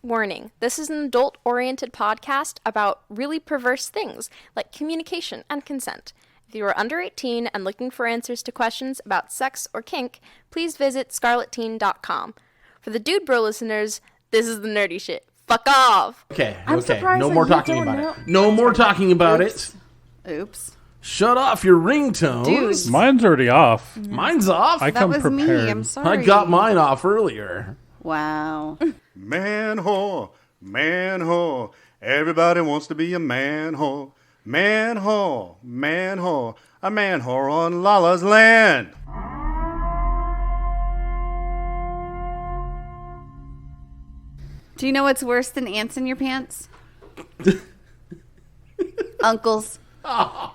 Warning, this is an adult-oriented podcast about really perverse things, like communication and consent. If you are under 18 and looking for answers to questions about sex or kink, please visit scarletteen.com. For the dude bro listeners, this is the nerdy shit. Fuck off! Okay. No more talking about it. No more talking about it. Oops. Shut off your ringtones. Dude. Mine's already off. Mine's off? I That come was prepared. me. I'm sorry. I got mine off earlier. Wow. Man whore, man whore. Everybody wants to be a man whore. Man whore, man whore. A man whore on Lala's land. Do you know what's worse than ants in your pants? Uncles. That's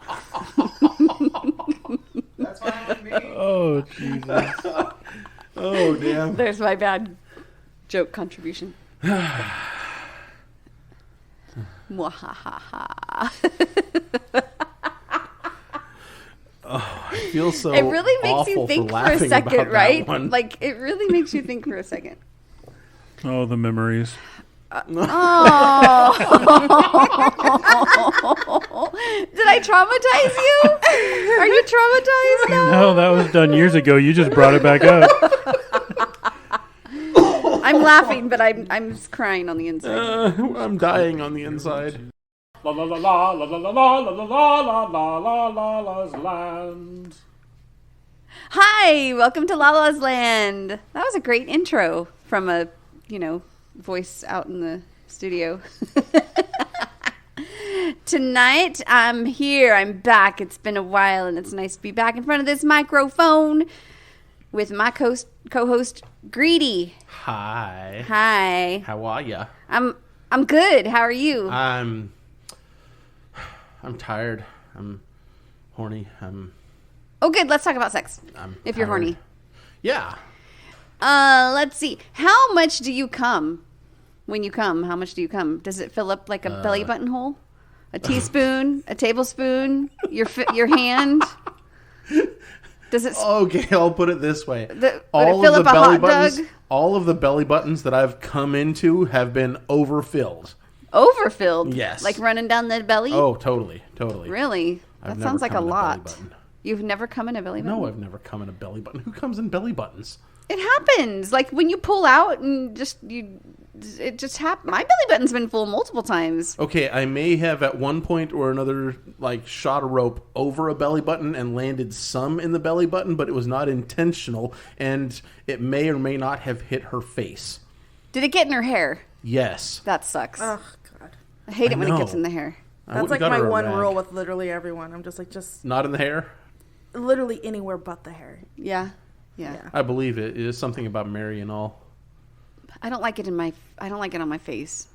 fine with me. Oh, Jesus. Oh, damn. There's my bad joke contribution. Mwahaha. I feel so It really makes you awful think for a laughing second, about that right? one. Like, it really makes you think for a second. Oh, the memories. Oh. Did I traumatize you? Are you traumatized now? No, that was done years ago. You just brought it back up. I'm laughing, but I'm crying on the inside. I'm dying on the inside. La la la la la la la la la la la la la Lala's land. Hi, welcome to Lala's Land. That was a great intro from a, voice out in the studio. Tonight, I'm here. I'm back. It's been a while, and it's nice to be back in front of this microphone with my co-host, Greedy. Hi. Hi. How are ya? I'm good. How are you? I'm tired. I'm horny. Oh, good. Let's talk about sex. If you're tired. horny. Yeah. Let's see. How much do you come? When you come, how much do you come? Does it fill up like a belly button hole? A teaspoon? A tablespoon? Your hand? Does it? Okay, I'll put it this way. Would it fill up a hot dog? All of the belly buttons that I've come into have been overfilled. Overfilled? Yes. Like running down the belly? Oh, totally. Really? I've That never sounds like a come in belly lot. button. You've never come in a belly button? No, I've never come in a belly button. Who comes in belly buttons? It happens. Like when you pull out and it just happens. My belly button's been full multiple times. Okay, I may have at one point or another shot a rope over a belly button and landed some in the belly button, but it was not intentional, and it may or may not have hit her face. Did it get in her hair? Yes. That sucks. Oh, God. I hate it I when it gets know. in the hair. That's like my one rule with literally everyone. I'm just Not in the hair? literally anywhere but the hair. Yeah. I believe it. It is something about Mary and all. I don't like it on my face.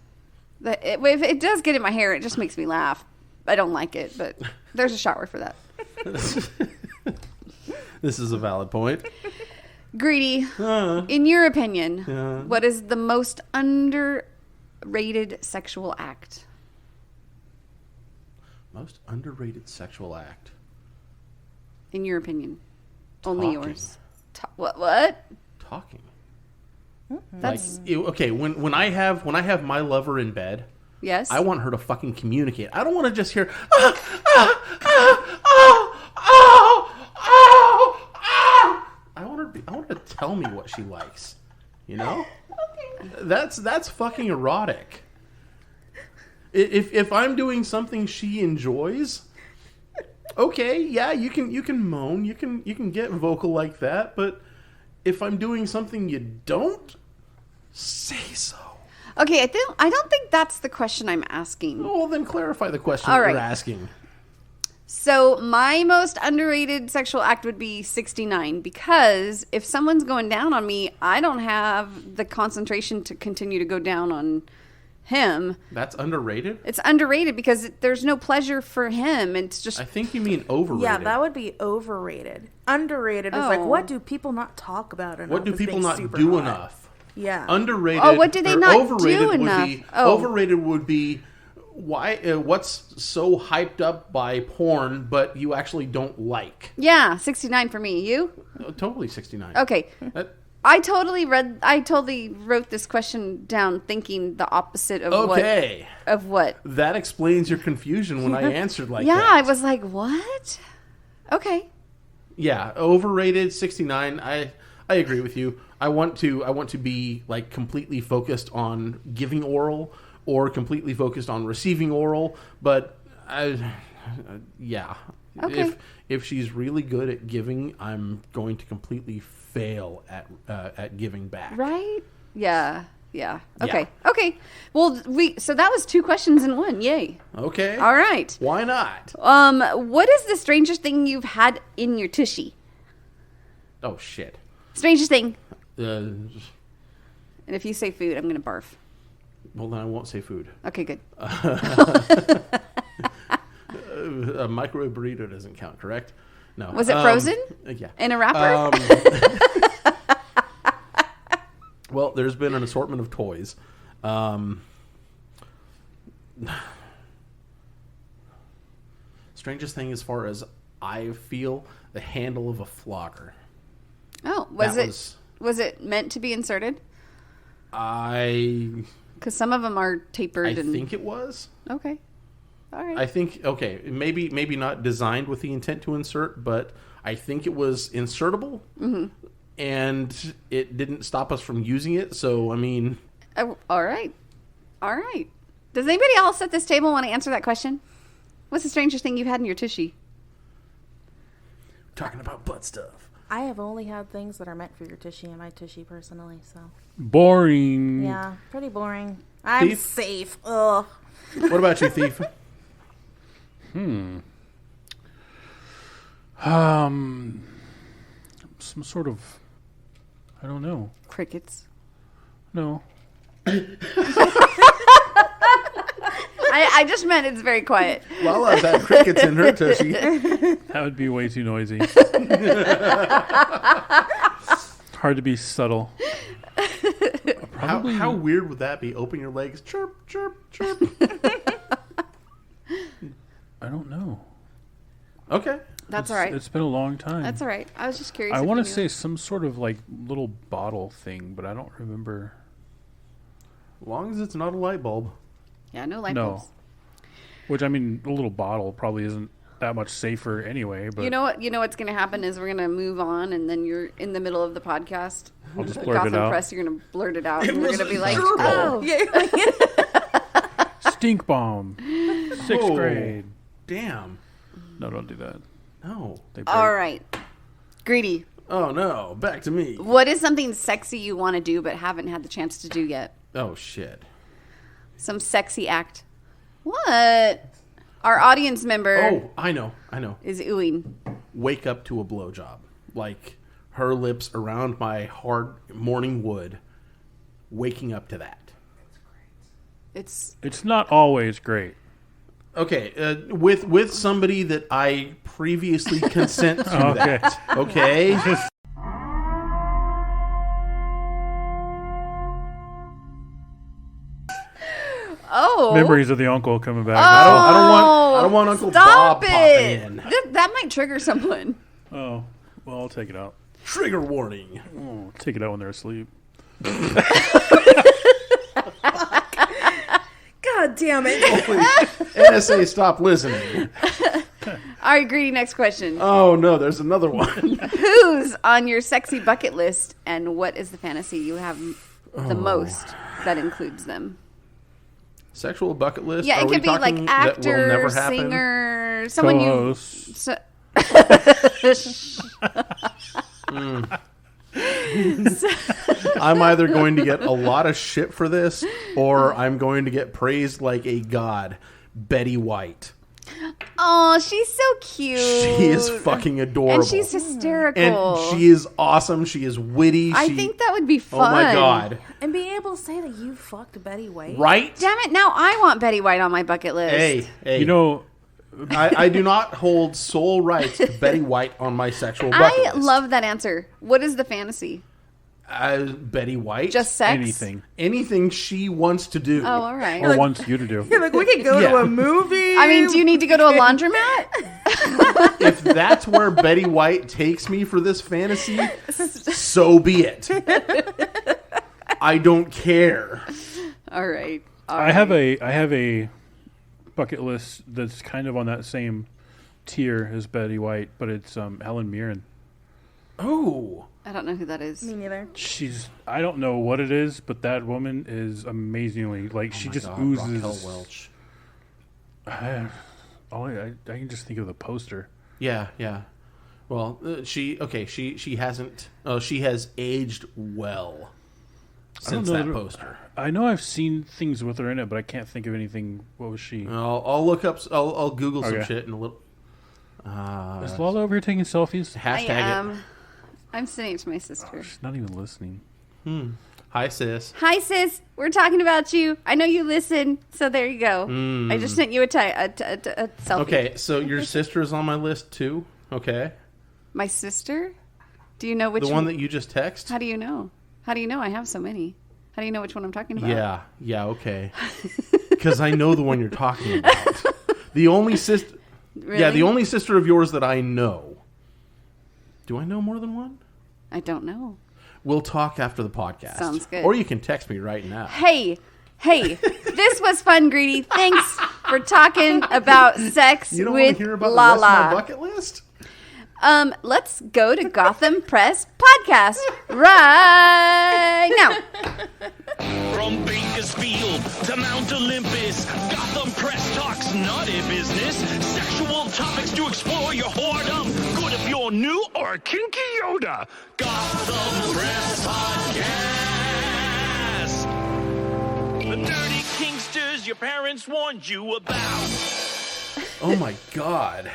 If it does get in my hair, it just makes me laugh. I don't like it, but there's a shower for that. This is a valid point. Greedy, in your opinion, what is the most underrated sexual act? Most underrated sexual act. In your opinion. Only Talking. yours. What? Talking. That's Okay, when I have my lover in bed, yes. I want her to fucking communicate. I don't want to just hear I want her to tell me what she likes. You know? Okay. That's fucking erotic. If I'm doing something she enjoys, okay, yeah, you can moan, you can get vocal like that, but if I'm doing something you don't, say so. Okay, I don't think that's the question I'm asking. Oh, well, then clarify the question All that right. you're asking. So my most underrated sexual act would be 69, because if someone's going down on me, I don't have the concentration to continue to go down on him. That's underrated? It's underrated because there's no pleasure for him. It's just I think you mean overrated. Yeah, that would be overrated. Underrated is like, what do people not talk about enough? What do as people being not super do hot? enough? Yeah. Underrated. Oh, what do they or not overrated do would enough? Be, Oh. Overrated would be why what's so hyped up by porn, but you actually don't like. yeah, 69 for me. You? Totally 69. Okay. That- I totally wrote this question down thinking the opposite of what. That explains your confusion when I answered like that. Yeah, I was like, what? Okay. Yeah, overrated 69. I agree with you. I want to be like completely focused on giving oral or completely focused on receiving oral, but yeah. Okay. If she's really good at giving, I'm going to completely fail at giving back. Right? Yeah. Okay. Well, so that was 2 questions in one. Yay. Okay. All right. Why not? What is the strangest thing you've had in your tushy? Oh shit. Strangest thing. And if you say food, I'm going to barf. Well, then I won't say food. Okay, good. A microwave burrito doesn't count, correct? No. Was it frozen? Yeah. In a wrapper? Well, there's been an assortment of toys. Strangest thing as far as I feel, the handle of a flogger. Oh, was it meant to be inserted? Because some of them are tapered. I think it was. Okay. All right. I think, maybe not designed with the intent to insert, but I think it was insertable. Mm-hmm. And it didn't stop us from using it, so, I mean... All right. Does anybody else at this table want to answer that question? What's the strangest thing you've had in your tushy? Talking about butt stuff. I have only had things that are meant for your tushy in my tushy personally, so... Boring. Yeah, pretty boring. I'm Thief? safe. Ugh. What about you, Thief? Some sort of, I don't know. Crickets. No. I just meant it's very quiet. Lala's had crickets in her tushy. That would be way too noisy. Hard to be subtle. How weird would that be? Open your legs, chirp, chirp, chirp. I don't know. Okay. That's all right. It's been a long time. That's all right. I was just curious. I want to say some sort of like little bottle thing, but I don't remember. As long as it's not a light bulb. Yeah, no light bulbs. Which, I mean, a little bottle probably isn't that much safer anyway. But You know what's going to happen is we're going to move on, and then you're in the middle of the podcast. I'll just blurt Gotham it out. Press, you're going to blurt it out, and we're going to be like, gerbil. Stink bomb. 6th grade. Damn. No, don't do that. No. They break. all right. Greedy. Oh, no. Back to me. What is something sexy you want to do but haven't had the chance to do yet? Oh, shit. Some sexy act. What? Our audience member Oh, I know. is oohing. Wake up to a blowjob. Like, her lips around my hard morning wood. Waking up to that. It's not always great. Okay, with somebody that I previously consent to Okay. that. Okay? Memories of the uncle coming back. I don't want Uncle stop Bob it. popping in. That might trigger someone. Oh, well, I'll take it out. Trigger warning. Oh, take it out when they're asleep. God damn it. Hopefully, NSA stop listening. All right, Greedy, next question. Oh no, there's another one. Who's on your sexy bucket list, and what is the fantasy you have the most that includes them? Sexual bucket list? Yeah, Are it we could be like talking that will never actor, happen? singer, someone Co-host. I'm either going to get a lot of shit for this, or I'm going to get praised like a god. Betty White. Oh, she's so cute. She is fucking adorable. And she's hysterical. And she is awesome. She is witty. I think that would be fun. Oh my god. And being able to say that you fucked Betty White. Right? Damn it, now I want Betty White on my bucket list. Hey. You know, I do not hold sole rights to Betty White on my sexual bucket I list. love that answer. What is the fantasy? Betty White? Just sex? anything. Anything she wants to do. Oh, all right. Or wants you to do. Yeah, like we could go to a movie. I mean, do you need to go to a laundromat? If that's where Betty White takes me for this fantasy, so be it. I don't care. All right. I have a bucket list that's kind of on that same tier as Betty White, but it's Helen Mirren. Oh. I don't know who that is. Me neither. I don't know what it is, but that woman is amazingly, she just oozes. Raquel Welch. I can just think of the poster. Yeah. Well, she hasn't. Oh, she has aged well since that poster. I know I've seen things with her in it, but I can't think of anything. What was she? I'll look up. I'll Google some shit in a little. Is Lala over here taking selfies? Hashtag it. I'm sending it to my sister. She's not even listening. Hi, sis. Hi, sis. We're talking about you. I know you listen, so there you go. I just sent you a selfie. Okay, so your sister is on my list too. Okay. My sister? Do you know which one that you just text? How do you know? How do you know? I have so many. How do you know which one I'm talking about? Yeah, okay. Because I know the one you're talking about. The only sister. Really? Yeah, the only sister of yours that I know. Do I know more than one? I don't know. We'll talk after the podcast. Sounds good. Or you can text me right now. Hey, this was fun, Greedy. Thanks for talking about sex You don't with want to hear about Lala. the rest of my bucket list? Let's go to Gotham Press Podcast right now. From Bakersfield to Mount Olympus, Gotham Press talks naughty business. Sexual topics to explore your whoredom. Good if you're new or a kinky Yoda. Gotham Press Podcast. The dirty kinksters your parents warned you about. Oh my God.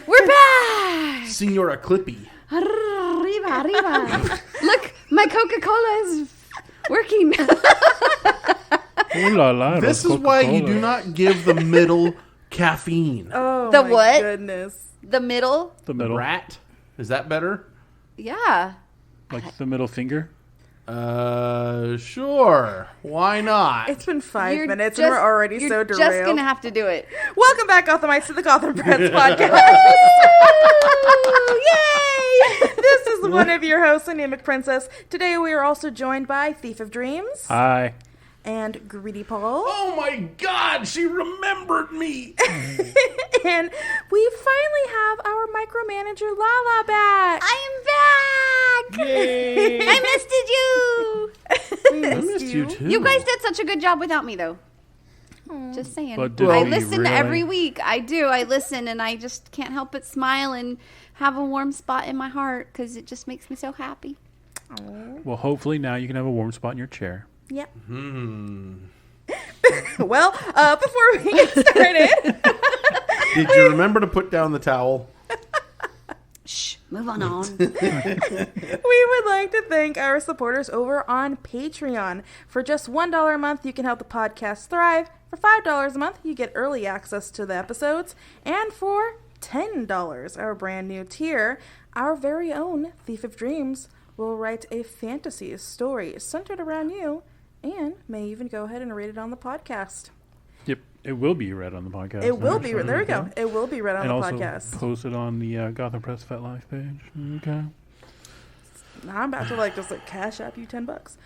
We're back. Senora Clippy. Arriba. Look, my Coca-Cola is working. Ooh la la, This is why you do not give the middle caffeine. Oh, The my what? goodness. The middle? The middle. Rat? Is that better? Yeah. Like the middle finger? Sure. Why not? It's been 5 You're minutes just- and we're already you're so derailed. just going to have to do it. Welcome back, Gothamites, to the Gotham Press Podcast. Yay! This is one of your hosts, Anemic Princess. Today we are also joined by Thief of Dreams Hi. and Greedy Paul. Oh my God, she remembered me. And we finally have our micromanager, Lala, back. I'm back. Yay. I missed you. I missed you too. You guys did such a good job without me, though. Just saying. But did I we listen really? every week. I do. I listen, and I just can't help but smile and have a warm spot in my heart because it just makes me so happy. Well, hopefully now you can have a warm spot in your chair. Yep. Well, before we get started, Did you remember to put down the towel? Shh, move on. we would like to thank our supporters over on Patreon. For just $1 a month, you can help the podcast thrive. For $5 a month, you get early access to the episodes. And for $10, our brand new tier, our very own Thief of Dreams will write a fantasy story centered around you and may even go ahead and read it on the podcast. Yep. It will be read on the podcast. It will be. actually. There we go. It will be read on And the also podcast. posted on the Gotham Press Fet Life page. Okay. Now I'm about to just cash up you $10.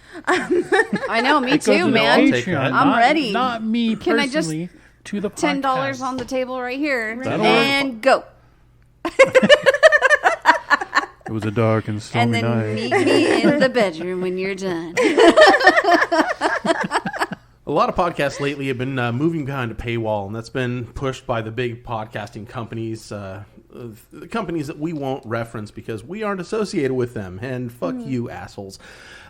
I know, me It goes too, to the man. take that. Patreon, I'm not- ready. Not me Can I just- personally. To the podcast. $10 on the table right here. That'll And go. It was a dark and And stormy then night. meet me in the bedroom when you're done. A lot of podcasts lately have been moving behind a paywall, and that's been pushed by the big podcasting companies, the companies that we won't reference because we aren't associated with them. And fuck you, assholes.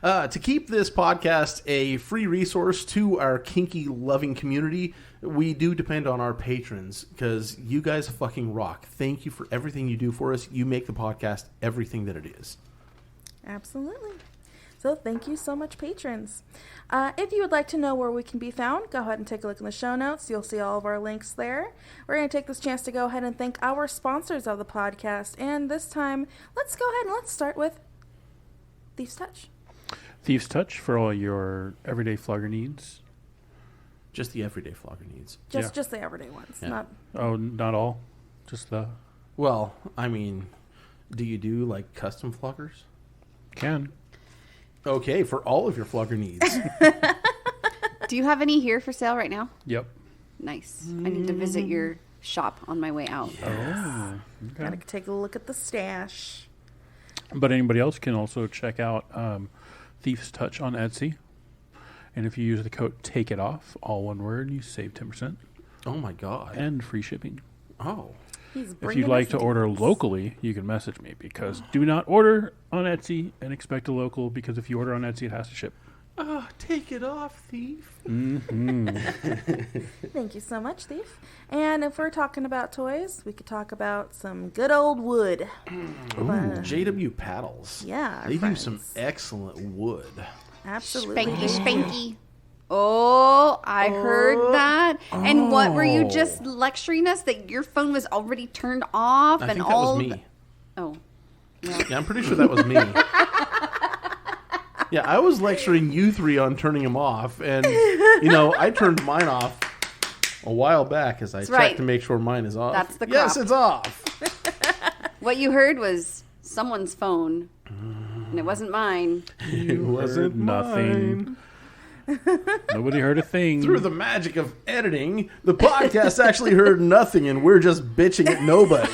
To keep this podcast a free resource to our kinky loving community, we do depend on our patrons because you guys fucking rock. Thank you for everything you do for us. You make the podcast everything that it is. Absolutely. So thank you so much, patrons. If you would like to know where we can be found, go ahead and take a look in the show notes. You'll see all of our links there. We're going to take this chance to go ahead and thank our sponsors of the podcast. And this time, let's go ahead and let's start with Thief's Touch. Thief's Touch for all your everyday flogger needs. Just the everyday flogger needs. Just the everyday ones. Yeah. Not Oh, not all? Just the... Well, I mean, do you do like custom fluggers? Can. Okay, for all of your flugger needs. Do you have any here for sale right now? Yep. Nice. I need to visit your shop on my way out. Oh, Gotta okay. take a look at the stash. But anybody else can also check out Thief's Touch on Etsy. And if you use the code TAKEITOFF, all one word, you save 10% Oh my god. and free shipping. Oh. He's If bringing you'd like us to order deals. locally, you can message me, because do not order on Etsy and expect a local, because if you order on Etsy, it has to ship. Take it off, thief. Thank you so much, Thief. And if we're talking about toys, we could talk about some good old wood. Ooh, JW paddles. Yeah, our They do some friends. excellent wood. Absolutely. Spanky, spanky. Oh, I heard that. And what were you just lecturing us? That your phone was already turned off I and think that all. was me. Oh, Yeah, I'm pretty sure that was me. Yeah, I was lecturing you three on turning them off, and I turned mine off a while back as I checked right. to make sure mine is off. That's the Yes, crop. it's off. what you heard was someone's phone, and it wasn't mine. It wasn't nothing. Nobody heard a thing. Through the magic of editing, the podcast actually heard nothing, and we're just bitching at nobody.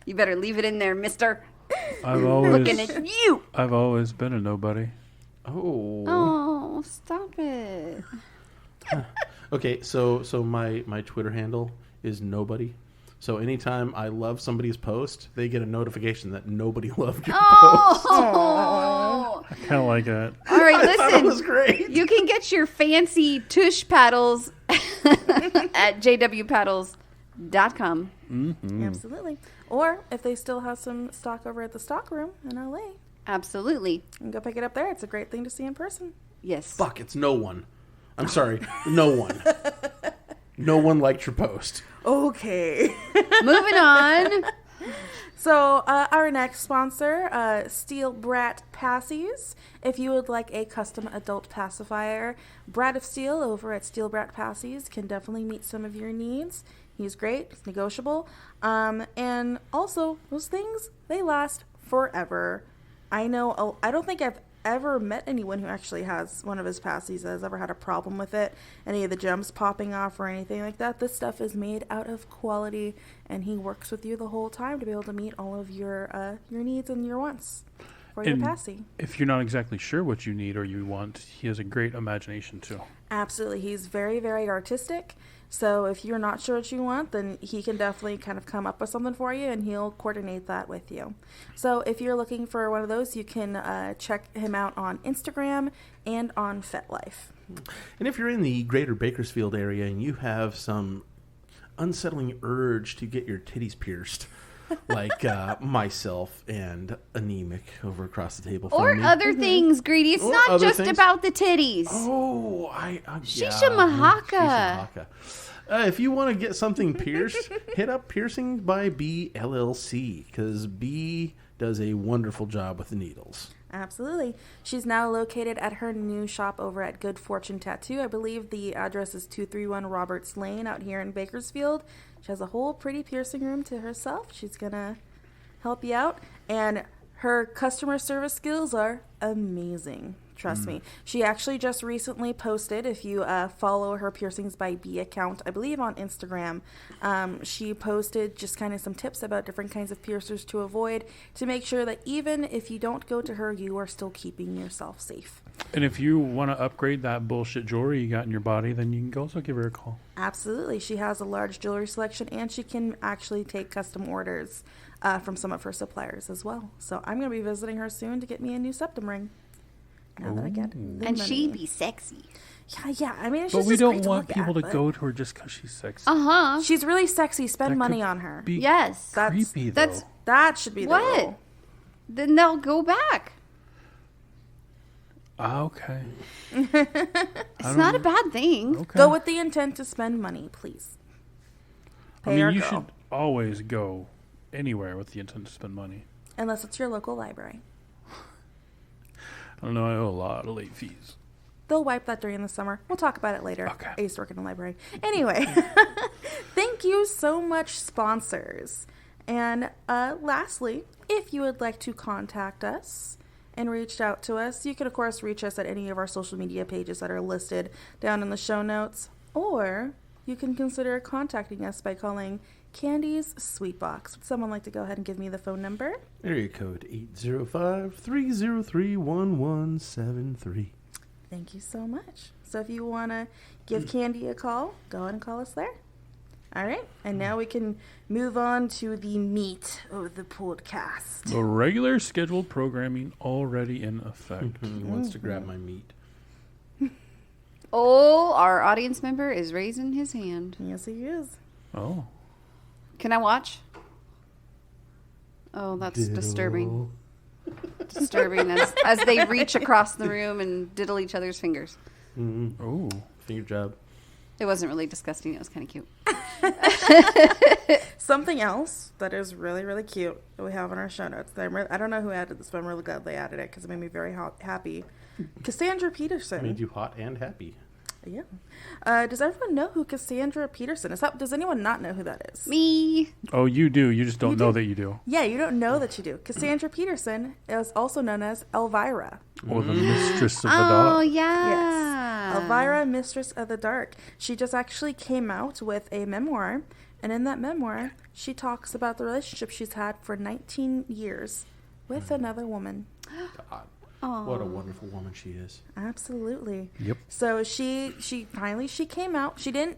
You better leave it in there, mister. I've always, Looking at you. I've always been a nobody. Oh. Oh, stop it. Okay, so my Twitter handle is nobody. So anytime I love somebody's post, they get a notification that nobody loved your post. Oh. I kind of like that. All right, I thought it was listen. great. You can get your fancy tush paddles at jwpaddles.com. Absolutely. Or if they still have some stock over at the stock room in LA, Absolutely. you can go pick it up there. It's a great thing to see in person. Yes. Fuck, it's no one. I'm sorry, no one. No one liked your post. Okay. Moving on. So our next sponsor, Steel Brat Passies. If you would like a custom adult pacifier, Brat of Steel over at Steel Brat Passies can definitely meet some of your needs. He's great. It's negotiable. And also, those things, they last forever. I don't think I've ever met anyone who actually has one of his passies that has ever had a problem with it, any of the gems popping off or anything like that. This stuff is made out of quality, and he works with you the whole time to be able to meet all of your needs and your wants for your And passy. if you're not exactly sure what you need or you want, he has a great imagination too. Absolutely. He's very, very artistic. So if you're not sure what you want, then he can definitely kind of come up with something for you, and he'll coordinate that with you. So if you're looking for one of those, you can check him out on Instagram and on FetLife. And if you're in the greater Bakersfield area and you have some unsettling urge to get your titties pierced, like myself and Anemic over across the table from Or me. other things, Greedy. It's Or not other just things. about the titties. Oh, Shisha Mahaka. Shisha Mahaka. If you want to get something pierced, hit up Piercing by B LLC, because B does a wonderful job with the needles. Absolutely. She's now located at her new shop over at Good Fortune Tattoo. I believe the address is 231 Roberts Lane out here in Bakersfield. She has a whole pretty piercing room to herself. She's going to help you out. And her customer service skills are amazing. Trust me. She actually just recently posted, if you follow her Piercings by B account, I believe on Instagram, she posted just kind of some tips about different kinds of piercers to avoid to make sure that even if you don't go to her, you are still keeping yourself safe. And if you want to upgrade that bullshit jewelry you got in your body, then you can also give her a call. Absolutely. She has a large jewelry selection, and she can actually take custom orders from some of her suppliers as well. So I'm going to be visiting her soon to get me a new septum ring. Now that I get the And money. she be sexy. Yeah. I mean, it's But just we great don't to want look people at, to but go to her just because she's sexy. Uh-huh. She's really sexy. Spend That money could on her. Be Yes. That's- creepy, though. that's- That should be the What? rule. Then they'll go back. Okay. It's not a bad thing. Okay. Go with the intent to spend money, please. I Pay mean, our you girl. should always go anywhere with the intent to spend money. Unless it's your local library. I don't know. I owe a lot of late fees. They'll wipe that during the summer. We'll talk about it later. Okay. I used to work in a library. Anyway, thank you so much, sponsors. And lastly, if you would like to contact us and reach out to us, you can, of course, reach us at any of our social media pages that are listed down in the show notes. Or you can consider contacting us by calling Candy's Sweet Box. Would someone like to go ahead and give me the phone number? Area code 805-303-1173. Thank you so much. So if you want to give Candy a call, go ahead and call us there. All right. And now we can move on to the meat of the podcast. The regular scheduled programming already in effect. He wants to grab my meat. Oh, our audience member is raising his hand. Yes, he is. Oh. Can I watch? Oh, that's disturbing. Disturbing as they reach across the room and diddle each other's fingers. Mm-hmm. Oh. Finger job. It wasn't really disgusting. It was kind of cute. Something else that is really, really cute that we have in our show notes. I don't know who added this, but I'm really glad they added it because it made me very happy. Cassandra Peterson. Made you hot and happy. Yeah. Does everyone know who Cassandra Peterson is? Does anyone not know who that is? Me. Oh, you do. You just don't know that you do. Yeah, you don't know that you do. Cassandra Peterson is also known as Elvira. Or the Mistress of the Dark. Oh, yeah. Yes. Elvira, Mistress of the Dark. She just actually came out with a memoir. And in that memoir, she talks about the relationship she's had for 19 years with another woman. God. Aww. What a wonderful woman she is. Absolutely. Yep. So she finally came out. She didn't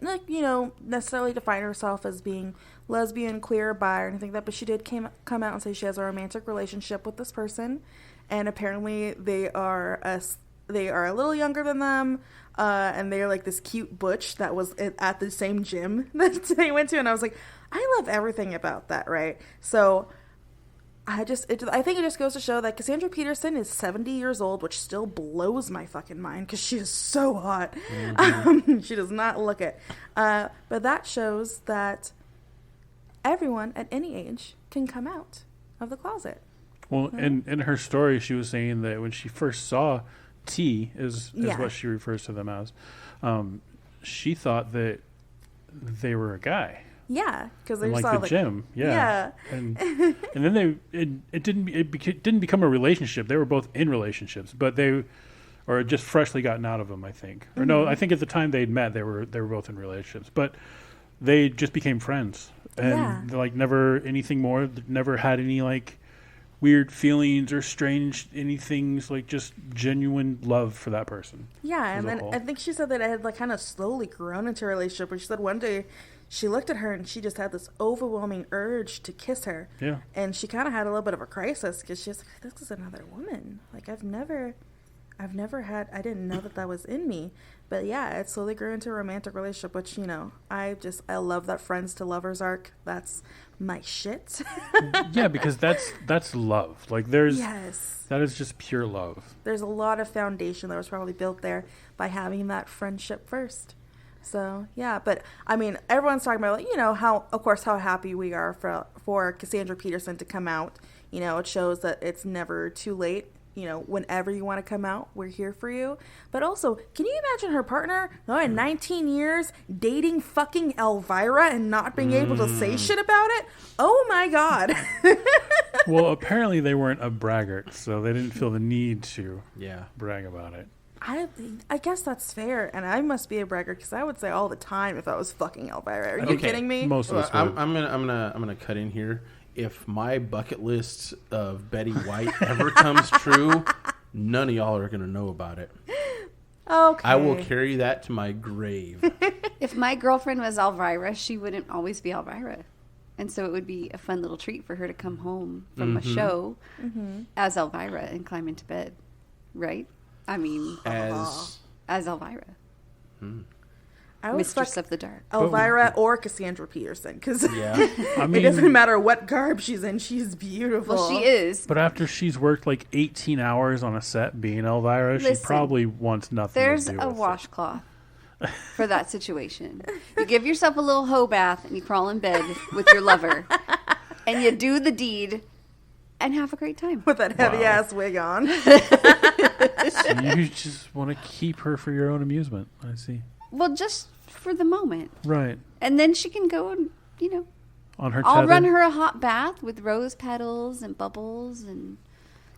necessarily define herself as being lesbian, queer, bi, or anything like that, but she did come out and say she has a romantic relationship with this person, and apparently they are a little younger than them, and they're like this cute butch that was at the same gym that they went to, and I was like, I love everything about that, right? So I think it just goes to show that Cassandra Peterson is 70 years old, which still blows my fucking mind because she is so hot. Mm-hmm. She does not look it. But that shows that everyone at any age can come out of the closet. Well, in her story, she was saying that when she first saw T, is what she refers to them as, she thought that they were a guy. Yeah, because they like saw the gym. Yeah. And then it didn't become a relationship. They were both in relationships, but they just freshly gotten out of them, I think. Or no, I think at the time they'd met, they were both in relationships, but they just became friends and like never anything more. Never had any like weird feelings or strange anything, like just genuine love for that person. Yeah, and then I think she said that it had like kind of slowly grown into a relationship. Where she said one day she looked at her and she just had this overwhelming urge to kiss her. Yeah. And she kind of had a little bit of a crisis because she's like, this is another woman. Like I've never had, I didn't know that was in me. But yeah, it slowly grew into a romantic relationship, which, I love that friends to lovers arc. That's my shit. Yeah, because that's love. Like that is just pure love. There's a lot of foundation that was probably built there by having that friendship first. So, yeah, but, I mean, everyone's talking about, how happy we are for Cassandra Peterson to come out. It shows that it's never too late. Whenever you want to come out, we're here for you. But also, can you imagine her partner, in 19 years, dating fucking Elvira and not being able to say shit about it? Oh, my God. Well, apparently they weren't a braggart, so they didn't feel the need to brag about it. I guess that's fair, and I must be a braggart because I would say all the time if I was fucking Elvira. Are you kidding me? Most of us would. I'm gonna cut in here. If my bucket list of Betty White ever comes true, none of y'all are gonna know about it. Okay. I will carry that to my grave. If my girlfriend was Elvira, she wouldn't always be Elvira. And so it would be a fun little treat for her to come home from a show as Elvira and climb into bed. Right? I mean, as Elvira. Mistress of the Dark. Elvira or Cassandra Peterson. Because I mean, it doesn't matter what garb she's in. She's beautiful. Well, she is. But after she's worked like 18 hours on a set being Elvira, she probably wants nothing to do with it. There's a washcloth for that situation. You give yourself a little hoe bath and you crawl in bed with your lover. And you do the deed. and have a great time. With that heavy ass wig on. So you just want to keep her for your own amusement. I see. Well, just for the moment. Right. And then she can go and, On her I'll tether. run her a hot bath with rose petals and bubbles and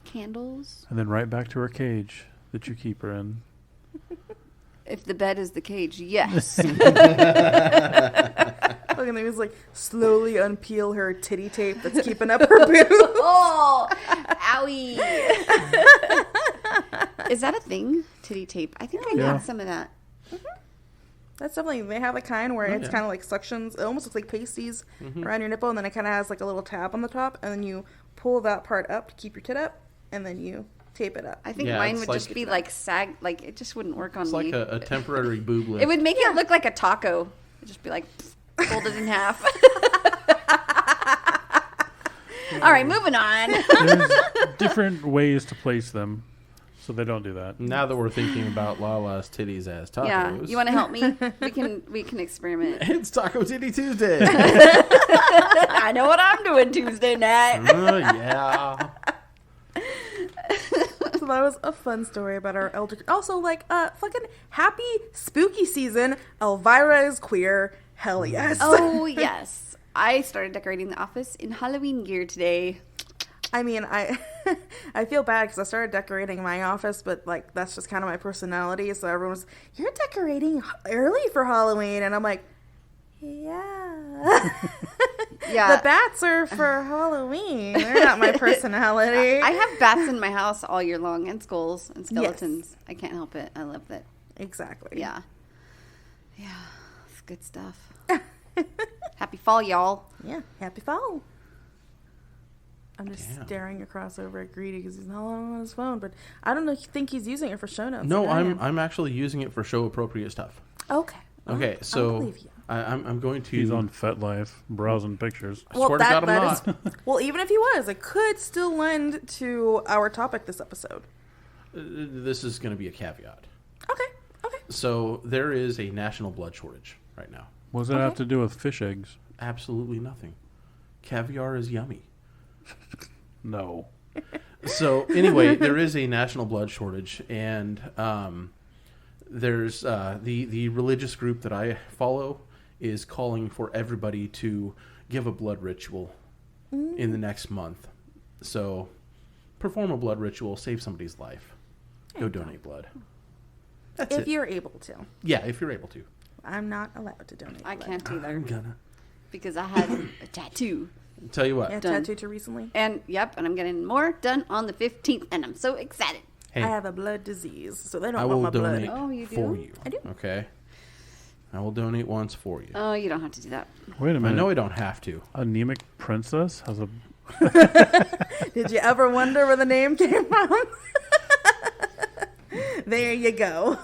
candles. And then right back to her cage that you keep her in. If the bed is the cage, yes. Look, and he was like, slowly unpeel her titty tape that's keeping up her boobs. Oh, owie. Is that a thing? Titty tape? I think I Yeah. need some of that. That's definitely, they have a kind where it's kind of like suctions. It almost looks like pasties around your nipple, and then it kind of has like a little tab on the top, and then you pull that part up to keep your tit up, and then you tape it up. I think Yeah, mine it's would just be like sag, like it just wouldn't work on It's me. like a temporary boob lift. It would make it look like a taco. It'd just be like folded in half. All right, moving on. There's different ways to place them, so they don't do that. Now that we're thinking about Lala's titties as tacos. Yeah, you want to help me? We can experiment. It's Taco Titty Tuesday. I know what I'm doing Tuesday night. Oh, yeah. So that was a fun story about our elder. Also, like, fucking happy spooky season. Elvira is queer. Hell yes. Oh yes, I started decorating the office in Halloween gear today. I mean, I feel bad because I started decorating my office, but like that's just kind of my personality. So everyone's, you're decorating early for Halloween, and I'm like, yeah. Yeah, The bats are for Halloween. They're not my personality. I have bats in my house all year long, and skulls and skeletons. Yes. I can't help it. I love that. Exactly. Yeah, it's good stuff. Happy fall, y'all. Yeah. Happy fall. I'm just staring across over at Greedy because he's not on his phone, but I don't think he's using it for show notes. No, like I am. I'm actually using it for show appropriate stuff. Okay. Okay, I so believe you. I'm going to. He's on FetLife browsing pictures. I swear to God, I'm not. Well, even if he was, it could still lend to our topic this episode. This is going to be a caveat. Okay. So there is a national blood shortage right now. What does that have to do with fish eggs? Absolutely nothing. Caviar is yummy. No. So anyway, there is a national blood shortage, and there's the religious group that I follow is calling for everybody to give a blood ritual in the next month. So perform a blood ritual, save somebody's life. Go donate blood. That's If it. you're able to. Yeah, if you're able to. I'm not allowed to donate. I blood. can't either I'm gonna. because I had a tattoo. Tell you what. Yeah, Done. tattooed too recently. And and I'm getting more done on the 15th, and I'm so excited. Hey, I have a blood disease, so they don't I want will my donate blood. Oh, you do? for you. I do. Okay. I will donate once for you. Oh, you don't have to do that. Wait a I minute. know I don't have to. Anemic princess has a. Did you ever wonder where the name came from? There you go.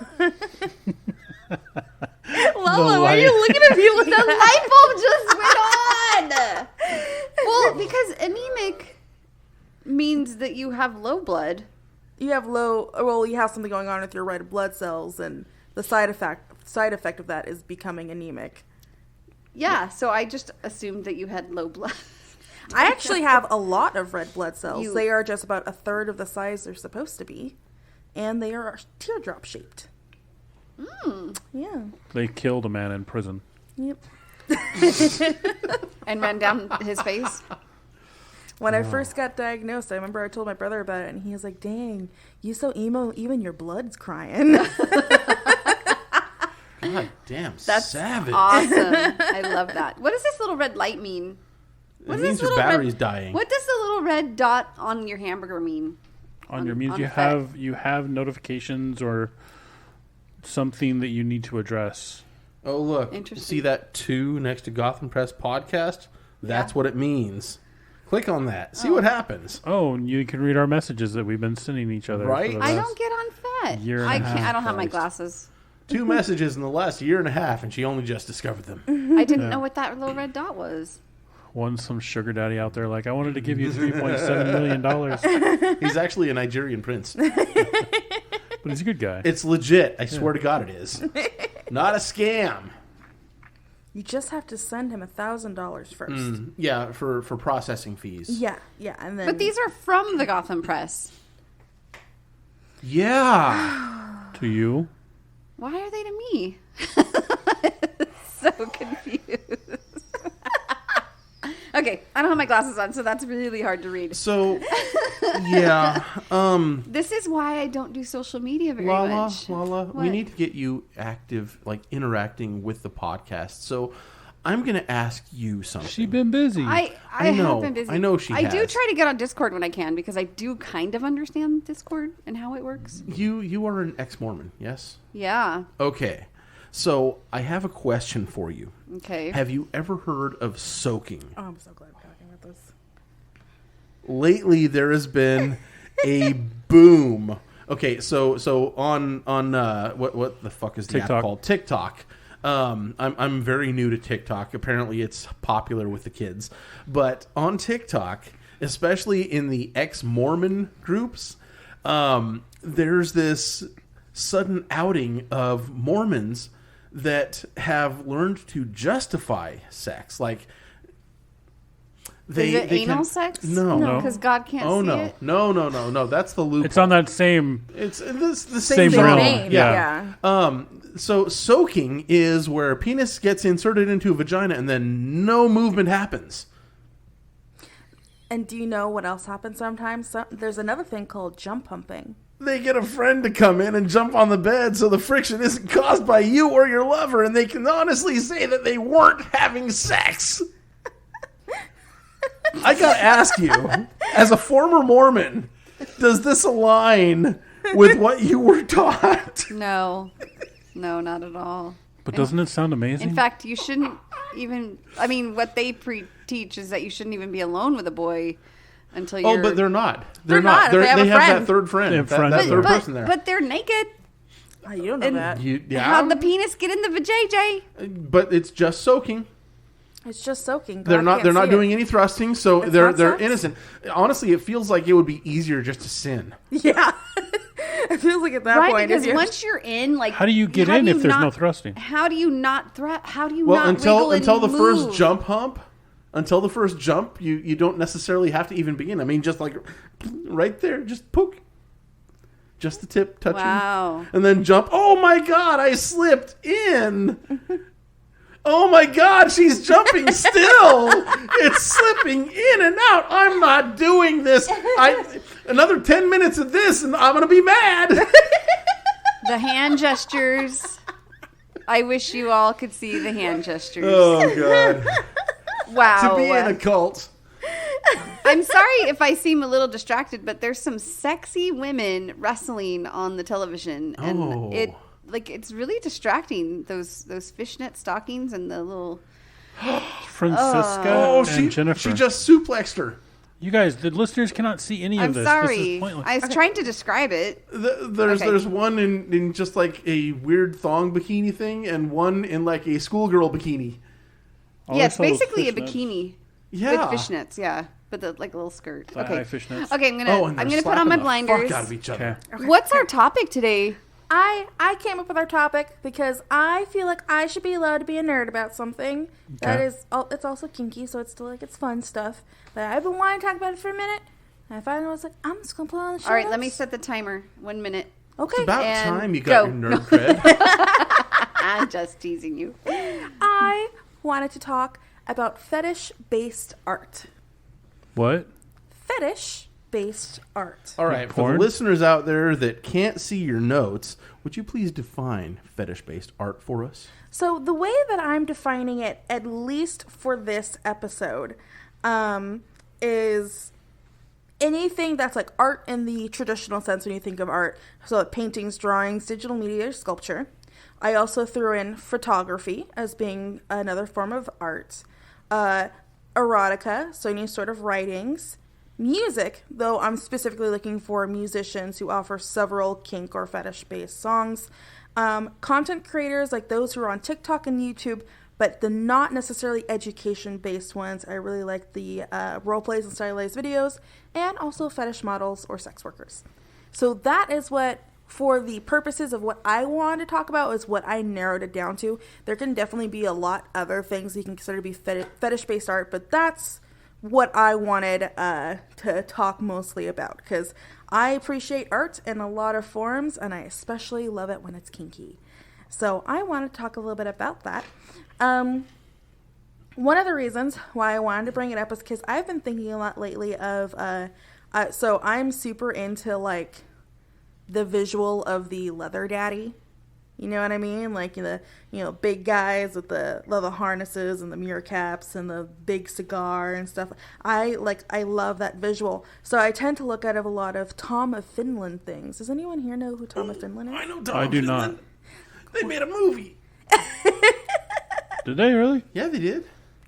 Lala, why are you looking at me with the light bulb just went on? Well, because anemic means that you have low blood. You have you have something going on with your red blood cells, and the side effect of that is becoming anemic. Yeah, so I just assumed that you had low blood. I actually have a lot of red blood cells. You- They are just about a third of the size they're supposed to be, and they are teardrop shaped. Yeah. They killed a man in prison. Yep. And ran down his face. When I first got diagnosed, I remember I told my brother about it, and he was like, "Dang, you so emo, even your blood's crying." God damn, That's savage. awesome. I love that. What does this little red light mean? It means your battery's dying. What does the little red dot on your hamburger mean? On your means, on you have notifications or something that you need to address. Oh, look. Interesting. See that 2 next to Gotham Press Podcast? That's what it means. Click on that. See what happens. Oh, and you can read our messages that we've been sending each other. Right? For the I last- don't get on Fet. Year and I a can't. half, I don't have my Christ. glasses. 2 messages in the last year and a half, and she only just discovered them. I didn't know what that little red dot was. Some sugar daddy out there like, I wanted to give you $3.7 million. But He's actually a Nigerian prince. he's a good guy. It's legit. I swear to God it is. Not a scam. You just have to send him $1,000 first. Yeah, for processing fees. Yeah, and then. But these are from the Gotham Press. Yeah. To you? Why are they to me? So confused. Okay, I don't have my glasses on, so that's really hard to read. So, yeah. This is why I don't do social media very much. Lala, we What? need to get you active, like interacting with the podcast. So, I'm going to ask you something. She been busy. I know. have been busy. I know she I do has. try to get on Discord when I can because I do kind of understand Discord and how it works. You are an ex-Mormon, yes? Yeah. Okay. So, I have a question for you. Okay. Have you ever heard of soaking? Oh, I'm so glad we're talking about this. Lately, there has been a boom. Okay, so on what the fuck is the app TikTok. called? TikTok. I'm very new to TikTok. Apparently, it's popular with the kids. But on TikTok, especially in the ex-Mormon groups, there's this sudden outing of Mormons that have learned to justify sex. Like, Is it anal sex? No. because God can't see it. No. That's the loophole. It's on that same. It's the Same same realm. vein. Yeah. So soaking is where a penis gets inserted into a vagina and then no movement happens. And do you know what else happens sometimes? There's another thing called jump humping. They get a friend to come in and jump on the bed so the friction isn't caused by you or your lover, and they can honestly say that they weren't having sex. I gotta ask you, as a former Mormon, does this align with what you were taught? No, not at all. But doesn't it sound amazing? In fact, you shouldn't even. I mean, what they teach is that you shouldn't even be alone with a boy until you're. Oh, but they're not. They're not. They They have a have friend. that third friend. They have That friends. third but, person there. but they're naked. Oh, you don't know And- that. Yeah. How'd the penis get in the vajayjay? But it's just soaking. It's just soaking. They're not doing any thrusting, so It's they're not sex? innocent. Honestly, it feels like it would be easier just to sin. Yeah. It feels like at that Right, point. because if you're- once you're in, like, How do you get in if there's no thrusting? How do you not How do you Well, not wiggle until and the move? first jump hump, until the first jump, you don't necessarily have to even begin. I mean, just like right there, just poke. Just the tip touching. Wow. And then jump. Oh my god, I slipped in. Oh my god, she's jumping still. It's slipping in and out. I'm not doing this. Another 10 minutes of this and I'm going to be mad. The hand gestures. I wish you all could see the hand gestures. Oh god. Wow. To be in a cult. I'm sorry if I seem a little distracted, but there's some sexy women wrestling on the television, and Oh. it's really distracting. Those fishnet stockings and the little. Francisca Oh, and Jennifer. she just suplexed her. You guys, the listeners cannot see any I'm of this. sorry. This is pointless. I was trying to describe it. There's one in just like a weird thong bikini thing, and one in like a schoolgirl bikini. All Yeah, I it's saw was basically a fishnets. bikini Yeah. with fishnets. Yeah, but the like little skirt. Thigh Okay. high fishnets. Okay, I'm and gonna they're put on my slapping the blinders. fuck out of each other. Okay. What's our topic today? I came up with our topic because I feel like I should be allowed to be a nerd about something that Okay. is. It's also kinky, so it's still like it's fun stuff. But I've been wanting to talk about it for a minute. And I finally was like, I'm just gonna put on the show. All right, let me set the timer. 1 minute. Okay. It's about And time you got go. your nerd cred. I'm just teasing you. I wanted to talk about fetish-based art. What? Fetish-based art. All right, for porn? the listeners out there that can't see your notes, would you please define fetish-based art for us? So the way that I'm defining it, at least for this episode, is anything that's like art in the traditional sense when you think of art. So like paintings, drawings, digital media, or sculpture. I also threw in photography as being another form of art. Erotica, so any sort of writings. Music, though I'm specifically looking for musicians who offer several kink or fetish-based songs. Content creators, like those who are on TikTok and YouTube, but the not necessarily education-based ones. I really like the role plays and stylized videos, and also fetish models or sex workers. So that is what for the purposes of what I wanted to talk about is what I narrowed it down to. There can definitely be a lot other things you can consider to be fetish-based art, but that's what I wanted to talk mostly about, because I appreciate art in a lot of forms, and I especially love it when it's kinky. So I want to talk a little bit about that. One of the reasons why I wanted to bring it up is because I've been thinking a lot lately of, so I'm super into, like, the visual of the leather daddy. You know what I mean? Like, the, big guys with the leather harnesses and the mirror caps and the big cigar and stuff. I love that visual. So I tend to look at a lot of Tom of Finland things. Does anyone here know who Tom of Finland is? I know Tom I of do Finland. not. They made a movie. Did they really? Yeah, they did.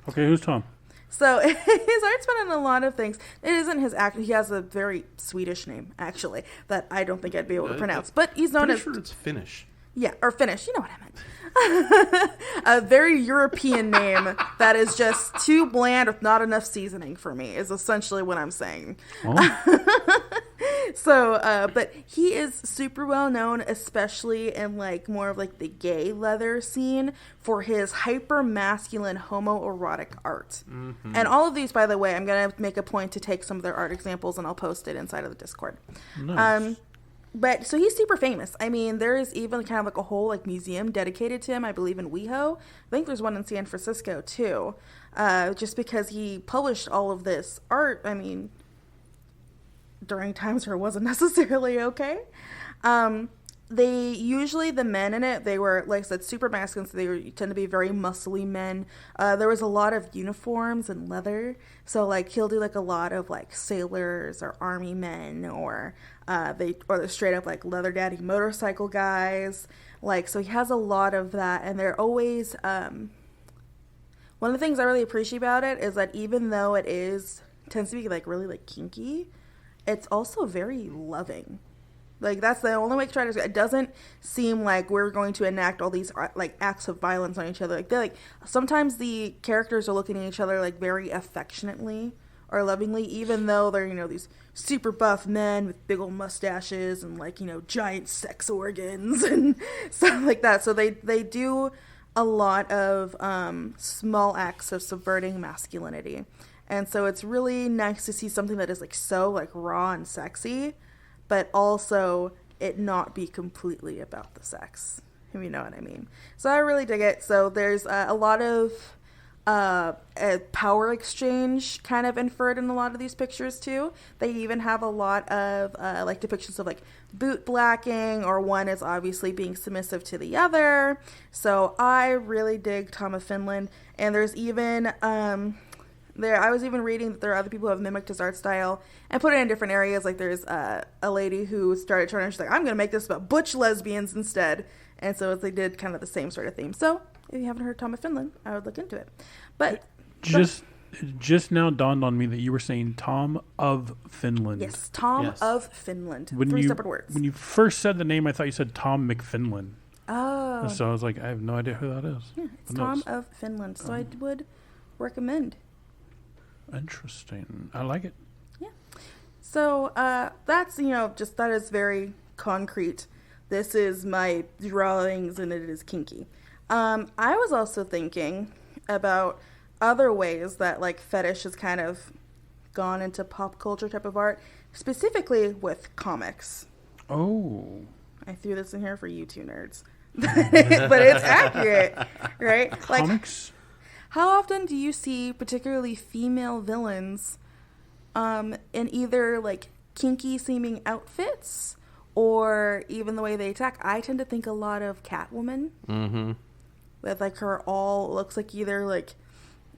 Okay, who's Tom? So his art's been in a lot of things. It isn't his act. He has a very Swedish name, actually, that I don't think I'd be able to pronounce. But he's known Pretty as... sure it's Finnish. Yeah, or Finnish. You know what I meant. A very European name that is just too bland with not enough seasoning for me is essentially what I'm saying. Oh. So, but he is super well known, especially in like more of like the gay leather scene, for his hyper masculine homoerotic art. Mm-hmm. And all of these, by the way, I'm going to make a point to take some of their art examples and I'll post it inside of the Discord. Nice. But so he's super famous. I mean, there is even kind of like a whole like museum dedicated to him, I believe, in WeHo. I think there's one in San Francisco too. Just because he published all of this art, I mean, during times where it wasn't necessarily okay. They usually, the men in it, they were, like I said, super masculine, so they tend to be very muscly men. There was a lot of uniforms and leather, so like he'll do like a lot of like sailors or army men, or they're straight up like leather daddy motorcycle guys. Like, so he has a lot of that, and they're always one of the things I really appreciate about it is that even though it tends to be like really like kinky, it's also very loving. Like, that's the only way to try to describe it. It doesn't seem like we're going to enact all these like acts of violence on each other. Like, they're like, sometimes the characters are looking at each other like very affectionately or lovingly, even though they're, these super buff men with big old mustaches and like, giant sex organs and stuff like that. So they do a lot of small acts of subverting masculinity. And so it's really nice to see something that is like so like raw and sexy, but also it not be completely about the sex, if you know what I mean. So I really dig it. So there's a lot of power exchange kind of inferred in a lot of these pictures too. They even have a lot of like depictions of like boot blacking, or one is obviously being submissive to the other. So I really dig Tom of Finland. And there's even I was even reading that there are other people who have mimicked his art style and put it in different areas. Like there's a lady who started trying, she's like, I'm going to make this about butch lesbians instead. And so they did kind of the same sort of theme. So if you haven't heard Tom of Finland, I would look into it. But just now dawned on me that you were saying Tom of Finland. Yes, Tom of Finland. When Three separate words. When you first said the name, I thought you said Tom McFinland. Oh. So I was like, I have no idea who that is. Yeah, it's Tom of Finland. So I would recommend. Interesting. I like it. Yeah. So that's, that is very concrete. This is my drawings and it is kinky. I was also thinking about other ways that like fetish has kind of gone into pop culture type of art, specifically with comics. Oh. I threw this in here for you two nerds. But it's accurate, right? Comics? Like, how often do you see particularly female villains in either like kinky seeming outfits or even the way they attack? I tend to think a lot of Catwoman. Mm-hmm. With like her all looks like either like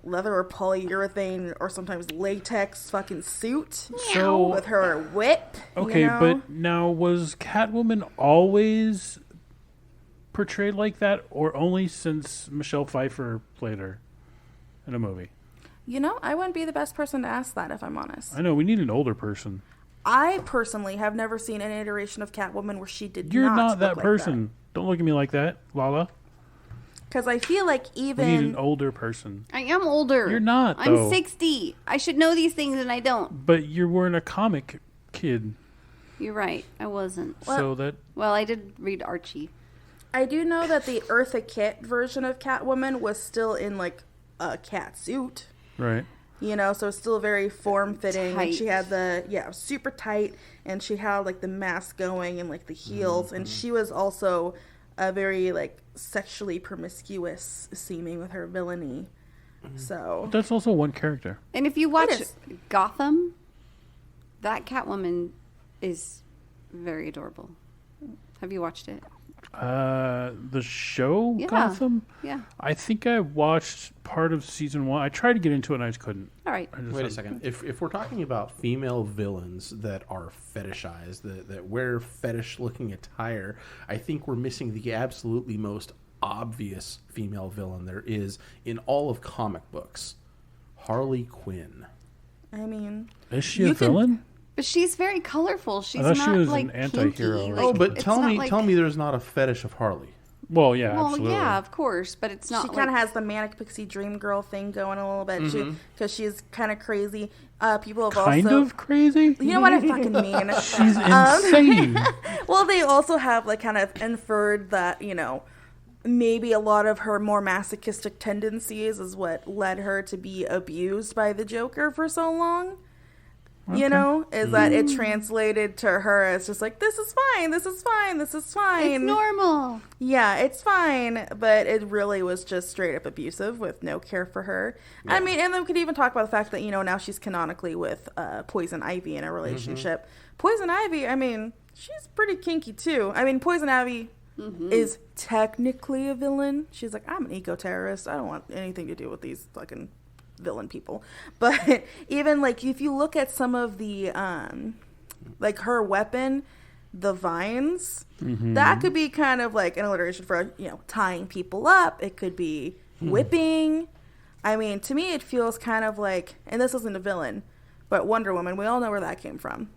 leather or polyurethane or sometimes latex fucking suit. So with her whip. Okay, but now was Catwoman always portrayed like that, or only since Michelle Pfeiffer played her in a movie? I wouldn't be the best person to ask that, if I'm honest. I know, we need an older person. I personally have never seen an iteration of Catwoman where she did You're not not look that like person. Don't look at me like that, Lala. Because I feel like even... We need an older person. I am older. You're not, though. I'm 60. I should know these things and I don't. But you weren't a comic kid. You're right. I wasn't. So that Well, I did read Archie. I do know that the Eartha Kitt version of Catwoman was still in like a cat suit. right. You know, so it's still very form-fitting. Tight. She had super tight, and she had, like, the mask going and, like, the heels. And she was also a very, like, sexually promiscuous seeming with her villainy. So, That's also one character. And if you watch is. Gotham, that Catwoman is very adorable. Have you watched it? The show Yeah. Gotham. Yeah. I think I watched part of season 1. I tried to get into it and I just couldn't. All right. I just Wait a had- second. If we're talking about female villains that are fetishized, that wear fetish-looking attire, I think we're missing the absolutely most obvious female villain there is in all of comic books, Harley Quinn. I mean, Is she a You can- villain? But she's very colorful. She's thought she not was like an anti-hero kinky. or Like, Oh, but it's tell not me, like- tell me, there's not a fetish of Harley. Well, yeah, Well, absolutely. yeah, of course, but it's not. she like, kind of has the manic pixie dream girl thing going a little bit, because she's kind of crazy. People have Kind also... of crazy? You know what I fucking mean? She's insane. Well, they also have like kind of inferred that, you know, maybe a lot of her more masochistic tendencies is what led her to be abused by the Joker for so long. You know, is that it translated to her as just like, this is fine, this is fine, this is fine. It's normal. Yeah, it's fine, but it really was just straight up abusive with no care for her. I mean, and then we could even talk about the fact that, you know, now she's canonically with Poison Ivy in a relationship. Poison Ivy, I mean, she's pretty kinky too. I mean, Poison Ivy is technically a villain. She's like, I'm an eco-terrorist. I don't want anything to do with these fucking villain people. But even like if you look at some of the like her weapon, the vines, that could be kind of like an alliteration for, you know, tying people up. It could be whipping. I mean, to me it feels kind of like, and this isn't a villain, but Wonder Woman, we all know where that came from,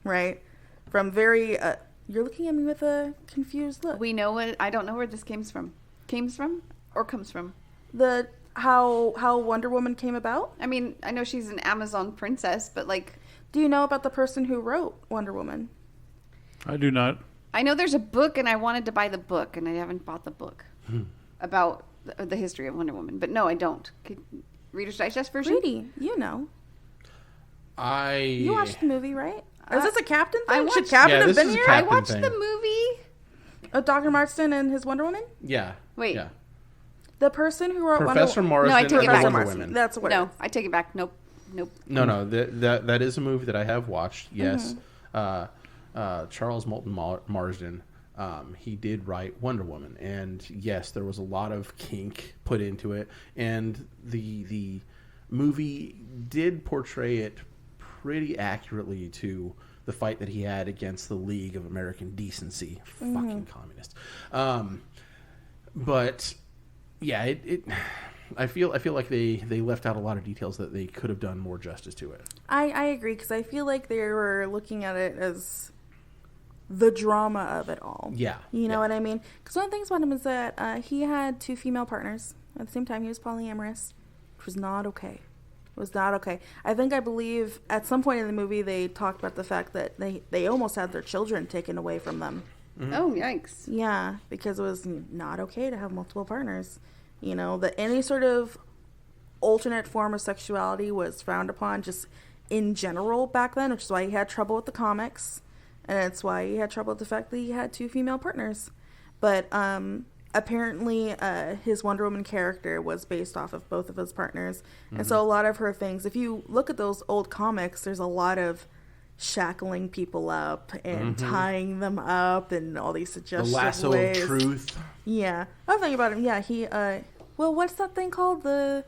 right? From very you're looking at me with a confused look. We know what. I don't know where this comes from. Comes from. The how Wonder Woman came about? I mean, I know she's an Amazon princess, but like, Do you know about the person who wrote Wonder Woman? I do not. I know there's a book, and I wanted to buy the book, and I haven't bought the book about the history of Wonder Woman. But no, I don't. Reader's Digest version. Brady, you know. You watched the movie, right? Or is this a Captain thing? I watched- Should Captain Yeah, have this been is here? I Captain watched thing. the movie. Dr. Marston and his Wonder Woman? Yeah. Wait. Yeah. The person who wrote Professor Wonder Marsden No, I take it and back. Wonder Marsden. Woman. That's what it No, is. I take it back. Nope. No, that is a movie that I have watched. Yes, Charles Moulton Marsden. He did write Wonder Woman, and yes, there was a lot of kink put into it, and the movie did portray it pretty accurately to the fight that he had against the League of American Decency, fucking communists. But yeah, it I feel like they left out a lot of details that they could have done more justice to it. I agree, because I feel like they were looking at it as the drama of it all. Yeah. You know yeah. what I mean? Because one of the things about him is that he had 2 female partners. At the same time, he was polyamorous, which was not okay. It was not okay. I believe at some point in the movie they talked about the fact that they almost had their children taken away from them. Oh, yikes. Yeah, because it was not okay to have multiple partners. You know, that any sort of alternate form of sexuality was frowned upon just in general back then, which is why he had trouble with the comics. And it's why he had trouble with the fact that he had 2 female partners. But apparently his Wonder Woman character was based off of both of his partners. And so a lot of her things, if you look at those old comics, there's a lot of shackling people up and tying them up and all these The suggestive lasso ways. of truth. Yeah. I was thinking about him. Yeah, he, well, what's that thing called? The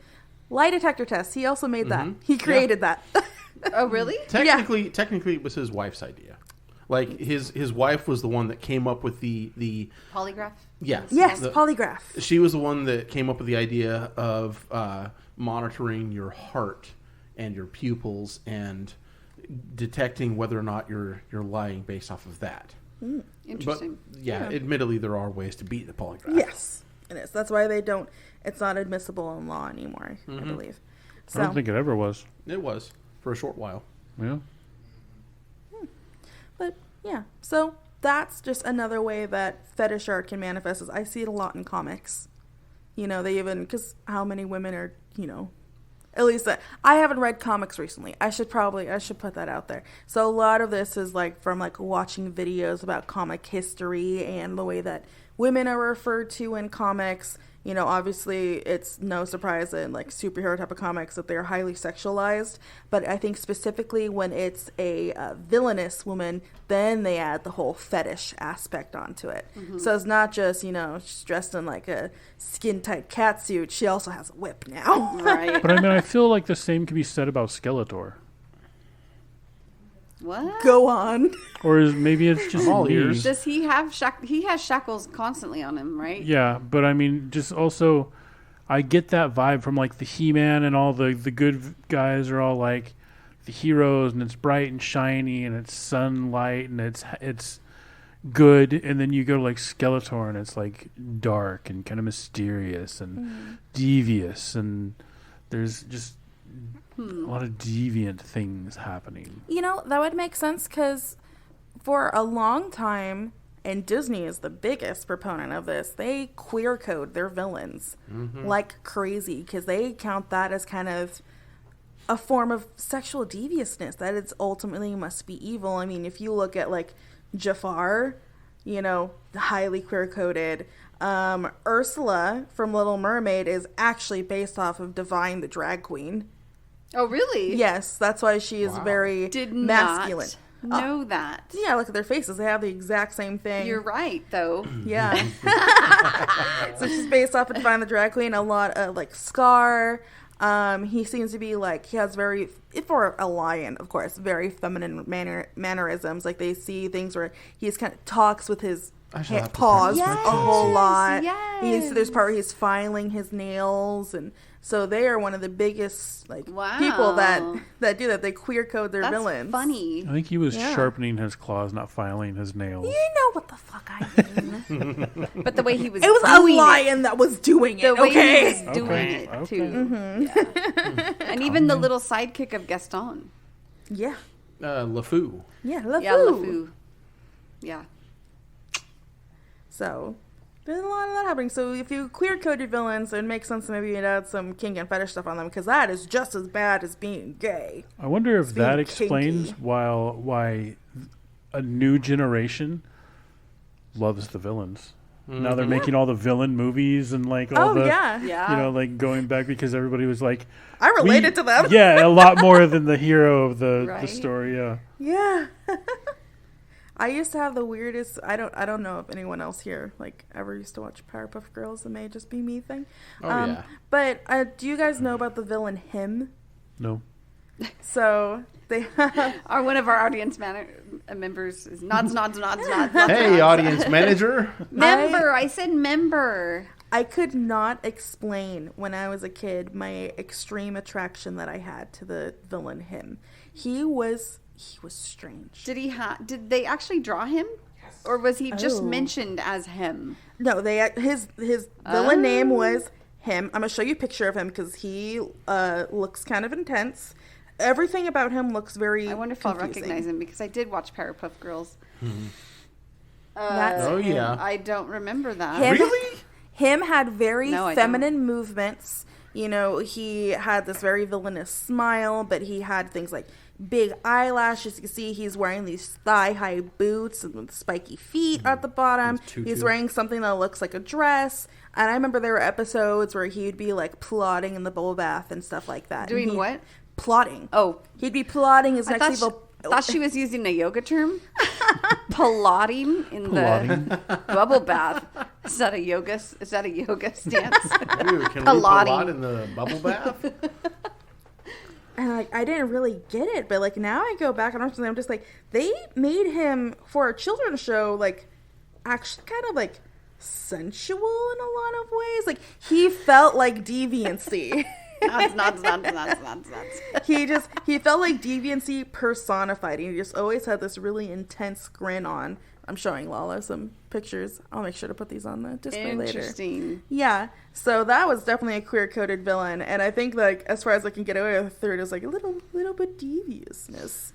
lie detector test. He also made that. He created that. Oh, really? Technically, it was his wife's idea. Like his wife was the one that came up with the Polygraph? yes Polygraph. She was the one that came up with the idea of monitoring your heart and your pupils and detecting whether or not you're lying based off of that. Interesting. But yeah, admittedly, there are ways to beat the polygraph. Yes, it is. That's why it's not admissible in law anymore, I believe. So, I don't think it ever was. It was for a short while. Yeah. but Yeah. So that's just another way that fetish art can manifest. Is I see it a lot in comics. You know, they even, because how many women are, you know, at least I haven't read comics recently. I should put that out there. So a lot of this is like from like watching videos about comic history and the way that women are referred to in comics. You know, obviously it's no surprise in like superhero type of comics that they're highly sexualized. But I think specifically when it's a villainous woman, then they add the whole fetish aspect onto it. Mm-hmm. So it's not just, you know, she's dressed in like a skin-tight catsuit. She also has a whip now. Right. But I mean, I feel like the same can be said about Skeletor. What? Go on. Or maybe it's just all me. ears. Does he have he has shackles constantly on him, right? Yeah, but I mean, just also, I get that vibe from like the He-Man and all the good guys are all like the heroes, and it's bright and shiny, and it's sunlight, and it's good, and then you go to like Skeletor, and it's like dark and kind of mysterious and devious, and there's just a lot of deviant things happening. You know, that would make sense because for a long time, and Disney is the biggest proponent of this, they queer code their villains like crazy because they count that as kind of a form of sexual deviousness, that it's ultimately must be evil. I mean, if you look at like Jafar, you know, highly queer coded. Ursula from Little Mermaid is actually based off of Divine, the drag queen. Oh, really? Yes, that's why she is very masculine. Not know that. Yeah, look at their faces. They have the exact same thing. You're right, though. Yeah. So she's based off of Divine the Drag Queen. A lot of, like, Scar. He seems to be, like, he has very, for a lion, of course, very feminine mannerisms. Like, they see things where he just kind of talks with his paws a whole lot. Yes. There's part where he's filing his nails, and so they are one of the biggest people that do that. They queer code their villains. That's funny. I think he was sharpening his claws, not filing his nails. You know what the fuck I mean. But the way he was it was a lion that was doing it, the way okay? he was doing it, too. Mm-hmm. Yeah. And even the little sidekick of Gaston. Yeah. LeFou. Yeah, LeFou. Yeah, LeFou. Yeah. So, there's a lot of that happening. So, if you queer code your villains, it makes sense to maybe you'd add some kink and fetish stuff on them, because that is just as bad as being gay. I wonder if that explains kinky. why a new generation loves the villains. Now they're making all the villain movies and like all yeah. you know, like going back because everybody was like, I related to them. Yeah, a lot more than the hero of the Right. story. Yeah. Yeah. I used to have the weirdest. I don't know if anyone else here like ever used to watch Powerpuff Girls. It may just be me thing. Yeah. But do you guys know about the villain Him? No. So they One of our audience members is nods. Hey, audience manager. Member. I said member. I could not explain when I was a kid my extreme attraction that I had to the villain Him. He was strange. Did they actually draw him? Yes. Or was he just mentioned as him? No, his villain name was Him. I'm gonna show you a picture of him because he looks kind of intense. Everything about him looks very. I wonder if I'll recognize him because I did watch Powerpuff Girls. That's him. Yeah. I don't remember that. Really? Him had very No, I feminine movements. You know, he had this very villainous smile, but he had things like big eyelashes. You can see he's wearing these thigh-high boots and with spiky feet at the bottom. He's wearing something that looks like a dress. And I remember there were episodes where he'd be like plotting in the bubble bath and stuff like that. Doing what? Plotting. Oh. He'd be plotting his I next evil... thought she was using a yoga term. Pilating in the bubble bath. Is that a yoga stance? Ooh, can we plot in the bubble bath? And like, I didn't really get it, but like now I go back and I'm just like, they made him for a children's show like actually kind of like sensual in a lot of ways. Like he felt like deviancy. Nods. He felt like deviancy personified. He just always had this really intense grin on. I'm showing Lala some pictures. I'll make sure to put these on the display later. Interesting. Yeah. So that was definitely a queer-coded villain. And I think, like, as far as I can get away with it is, like, a little bit deviousness.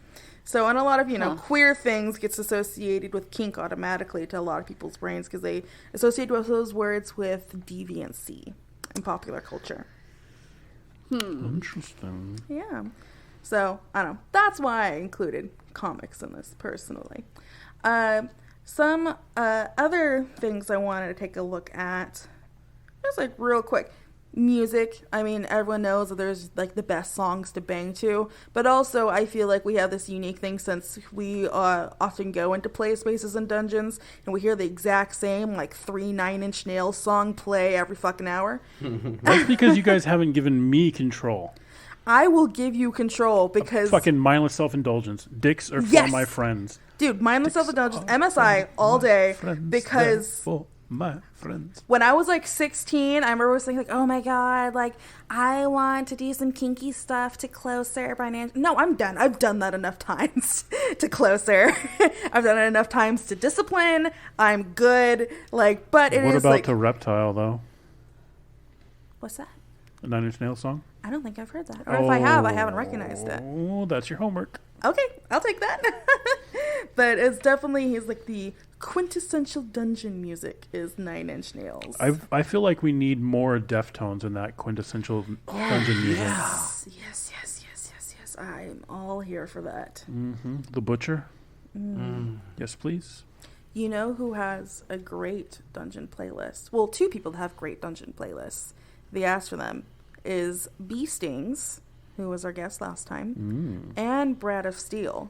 So, and a lot of, queer things gets associated with kink automatically to a lot of people's brains because they associate with those words with deviancy in popular culture. Interesting. Yeah. So, I don't know. That's why I included comics in this, personally. Some other things I wanted to take a look at, just like real quick. Music. I mean, everyone knows that there's like the best songs to bang to, but also I feel like we have this unique thing since we often go into play spaces and dungeons and we hear the exact same like 3 Nine Inch Nails song play every fucking hour. That's because you guys haven't given me control. I will give you control because fucking mindless self-indulgence. Dicks are for my friends. Dude, mindless self-indulgence, MSI all day because my friends. When I was like 16, I remember thinking like, oh my god, like I want to do some kinky stuff to Closer by Nan. No, I'm done. I've done that enough times to Closer. I've done it enough times to Discipline. I'm good. Like, but it what is about like to Reptile though? What's that? A Nine Inch Nails song? I don't think I've heard that. Or if I have, I haven't recognized it. Oh, that's your homework. Okay, I'll take that. But it's definitely, he's like the quintessential dungeon music is 9 Inch Nails. I feel like we need more Deftones in that quintessential dungeon music. Yes. I'm all here for that. Mm-hmm. The Butcher? Yes, please. You know who has a great dungeon playlist? Well, 2 people that have great dungeon playlists. The ask for them is Bee Stings, who was our guest last time, and Brad of Steel.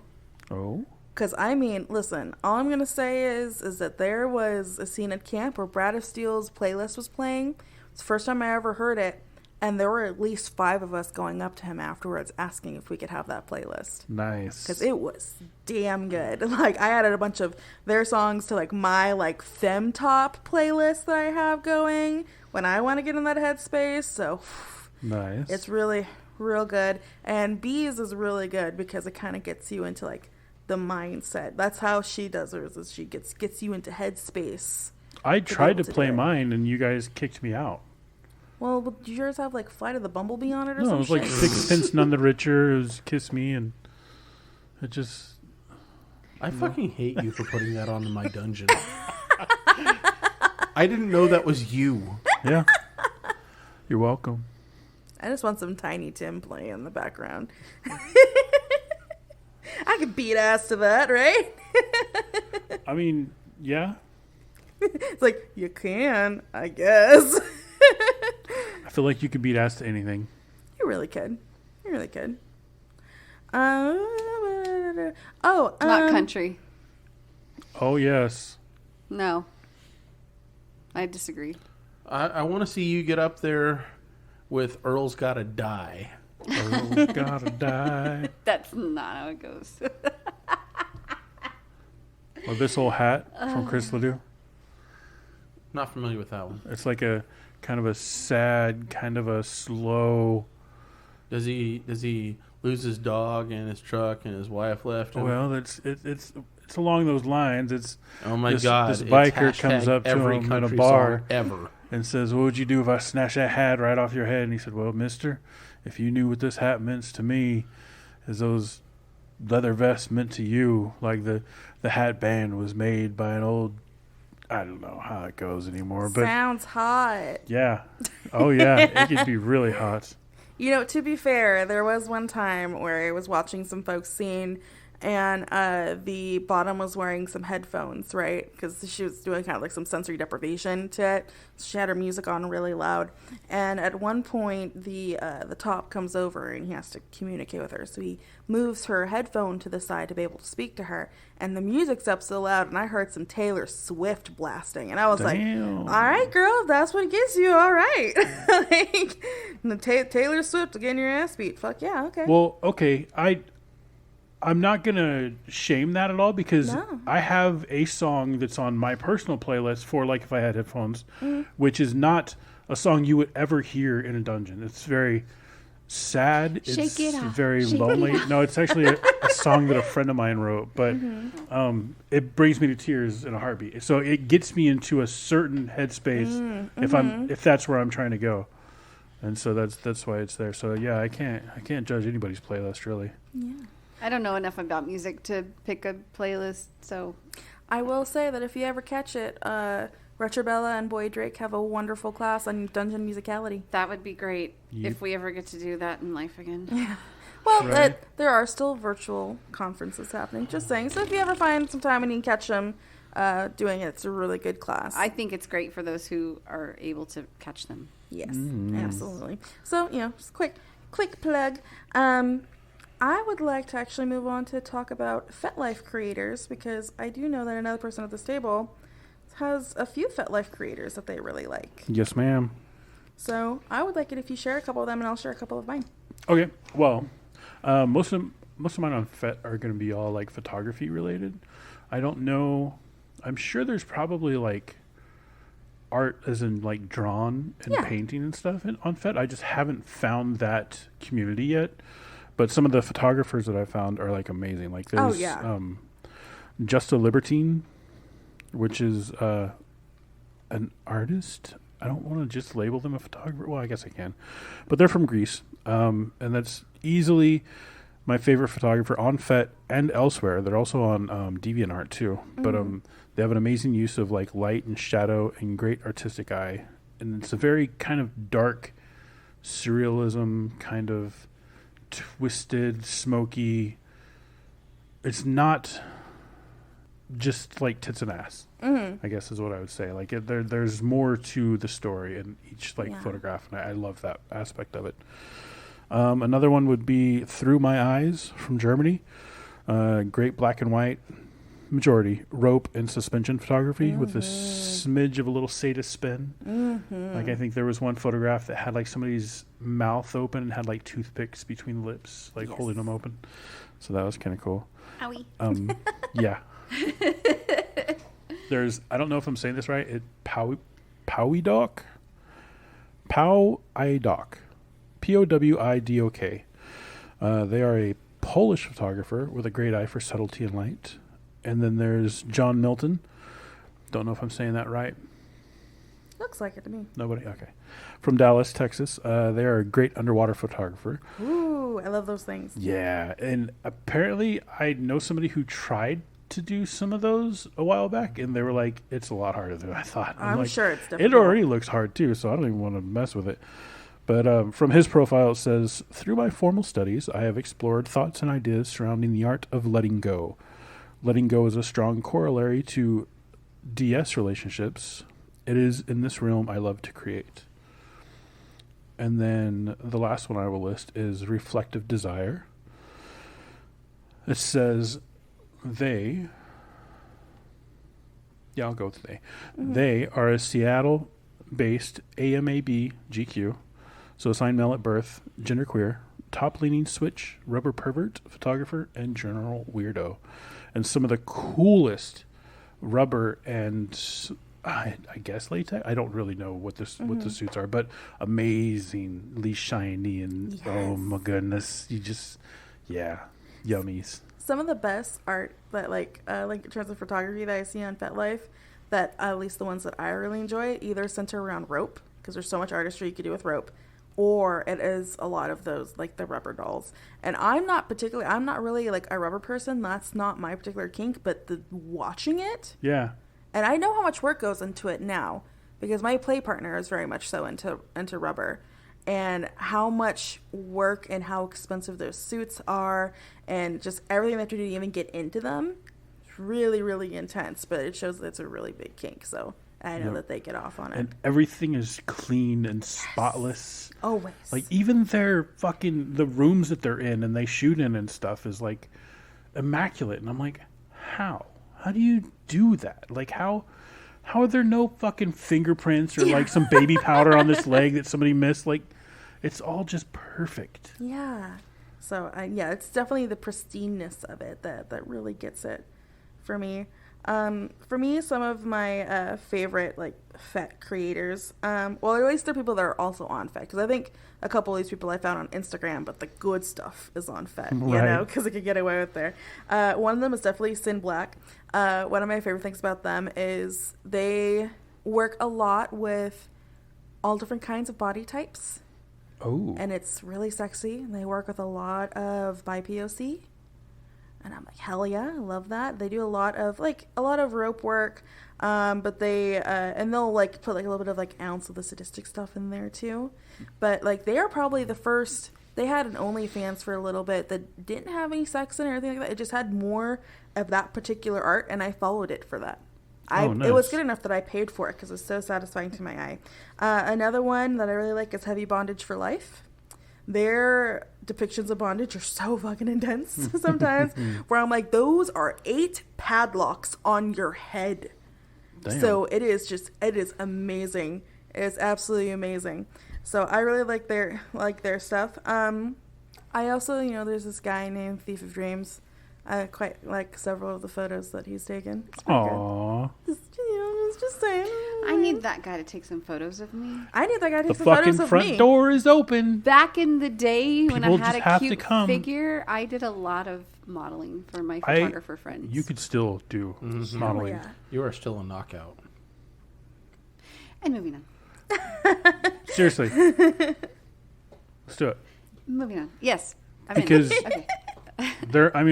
Oh. Because, I mean, listen, all I'm going to say is that there was a scene at camp where Brad of Steel's playlist was playing. It's the first time I ever heard it. And there were at least 5 of us going up to him afterwards asking if we could have that playlist. Nice. Because it was damn good. Like, I added a bunch of their songs to, like, my, like, Femtop playlist that I have going when I want to get in that headspace. So, nice. It's really, real good. And Bees is really good because it kind of gets you into, like, the mindset. That's how she does hers, is she gets you into headspace. I tried to play mine, and you guys kicked me out. Well, did yours have like Flight of the Bumblebee on it or something? No, it was like Sixpence None the Richer. It was Kiss Me, and it just... I fucking hate you for putting that on in my dungeon. I didn't know that was you. Yeah. You're welcome. I just want some Tiny Tim playing in the background. I could beat ass to that, right? I mean, yeah. It's like, you can, I guess. I feel like you could beat ass to anything. You really could. Not country. Oh, yes. No. I disagree. I want to see you get up there with Earl's Gotta Die. Earl's Gotta Die. That's not how it goes. Or This Old Hat from Chris Ledoux. Not familiar with that one. It's like a kind of a sad, kind of a slow... Does he lose his dog and his truck and his wife left him? Well, it's along those lines. It's oh my god! This biker comes up to him in a bar ever and says, "What would you do if I snatched that hat right off your head?" And he said, "Well, mister, if you knew what this hat meant to me, as those leather vests meant to you, like the hat band was made by an old." I don't know how it goes anymore, but sounds hot. Yeah. Oh yeah, it could be really hot. You know, to be fair, there was one time where I was watching some folks sing, and the bottom was wearing some headphones, right? Because she was doing kind of like some sensory deprivation to it. So she had her music on really loud. And at one point, the top comes over, and he has to communicate with her. So he moves her headphone to the side to be able to speak to her. And the music's up so loud, and I heard some Taylor Swift blasting. And I was like, all right, girl, if that's what gets you, all right. Like, Taylor Swift getting your ass beat. Fuck yeah, okay. Well, okay, I'm not going to shame that at all because I have a song that's on my personal playlist for like if I had headphones, which is not a song you would ever hear in a dungeon. It's very sad. It's very lonely. No, it's actually a song that a friend of mine wrote, but it brings me to tears in a heartbeat. So it gets me into a certain headspace if that's where I'm trying to go. And so that's why it's there. So yeah, I can't judge anybody's playlist really. Yeah. I don't know enough about music to pick a playlist, so I will say that if you ever catch it, Retrobella and Boy Drake have a wonderful class on dungeon musicality. that would be great if we ever get to do that in life again. Yeah. Well, Right. there are still virtual conferences happening. Just saying. So if you ever find some time and you can catch them doing it, it's a really good class. I think it's great for those who are able to catch them. Yes, absolutely. So, just quick plug. I would like to actually move on to talk about FetLife creators, because I do know that another person at this table has a few FetLife creators that they really like. Yes, ma'am. So I would like it if you share a couple of them, and I'll share a couple of mine. Okay. Well, most of mine on Fet are going to be all like photography related. I don't know. I'm sure there's probably like art as in like drawn and painting and stuff on Fet. I just haven't found that community yet. But some of the photographers that I found are like amazing. Like there's Just a Libertine, which is an artist. I don't want to just label them a photographer. Well, I guess I can. But they're from Greece. And that's easily my favorite photographer on Fet and elsewhere. They're also on DeviantArt too. But they have an amazing use of like light and shadow and great artistic eye. And it's a very kind of dark surrealism, kind of twisted, smoky. It's not just like tits and ass, I guess is what I would say. Like there's more to the story in each photograph, and I love that aspect of it. Another one would be Through My Eyes from Germany. Great black and white, majority rope and suspension photography with a smidge of a little sadist spin. Like I think there was one photograph that had like somebody's mouth open and had like toothpicks between the lips, like holding them open. So that was kind of cool. Owie. Yeah. There's, I don't know if I'm saying this right. Powidok. Powidok. Powidok. They are a Polish photographer with a great eye for subtlety and light. And then there's John Milton. Don't know if I'm saying that right. Looks like it to me. Nobody? Okay. From Dallas, Texas. They are a great underwater photographer. Ooh, I love those things. Yeah. And apparently I know somebody who tried to do some of those a while back, and they were like, it's a lot harder than I thought. I'm like, sure it's difficult. It already looks hard too, so I don't even want to mess with it. But from his profile, it says, through my formal studies, I have explored thoughts and ideas surrounding the art of letting go. Letting go is a strong corollary to DS relationships. It is in this realm I love to create. And then the last one I will list is reflective desire. It says I'll go with they. They are a Seattle-based AMAB GQ, so assigned male at birth, genderqueer, top-leaning switch, rubber pervert, photographer, and general weirdo. And some of the coolest rubber and I guess latex. I don't really know what the suits are, but amazingly shiny and oh my goodness, you just yummies. Some of the best art that like in terms of photography that I see on FetLife, that at least the ones that I really enjoy, either center around rope, because there's so much artistry you could do with rope, or it is a lot of those like the rubber dolls. And I'm not really like a rubber person. That's not my particular kink, but watching it. Yeah. And I know how much work goes into it now, because my play partner is very much so into rubber, and how much work and how expensive those suits are, and just everything they have to do to even get into them. It's really, really intense, but it shows that it's a really big kink. So I know that they get off on it. And everything is clean and spotless. Always. Like even the rooms that they're in and they shoot in and stuff is like immaculate. And I'm like, how? How do you do that? Like how are there no fucking fingerprints or like some baby powder on this leg that somebody missed? Like it's all just perfect. Yeah. So it's definitely the pristineness of it that really gets it for me. For me, some of my favorite like Fet creators, well, at least they're people that are also on Fet, because I think a couple of these people I found on Instagram, but the good stuff is on Fet, you know, because it could get away with there. One of them is definitely Sin Black. One of my favorite things about them is they work a lot with all different kinds of body types. Oh. And it's really sexy. They work with a lot of bi-POC. And I'm like, hell yeah, I love that. They do a lot of rope work, but and they'll like put like a little bit of like ounce of the sadistic stuff in there too. But like they are probably the first. They had an OnlyFans for a little bit that didn't have any sex in it or anything like that. It just had more of that particular art, and I followed it for that. Nice. It was good enough that I paid for it because it's so satisfying to my eye. Another one that I really like is Heavy Bondage for Life. Their depictions of bondage are so fucking intense sometimes, where I'm like, those are 8 padlocks on your head. Damn. So it is amazing. It's absolutely amazing. So I really like their stuff. I also, there's this guy named Thief of Dreams. I quite like several of the photos that he's taken. Aww. Just saying. I need that guy to take some photos of me. I need that guy to The take some photos fucking of front me. door is open. Back in the day when People I had just a have to cute come. figure, I did a lot of modeling for my photographer friends. You could still do modeling. Oh, yeah. You are still a knockout. And moving on. Seriously. Let's do it. Moving on. Yes. I'm Because in. Okay.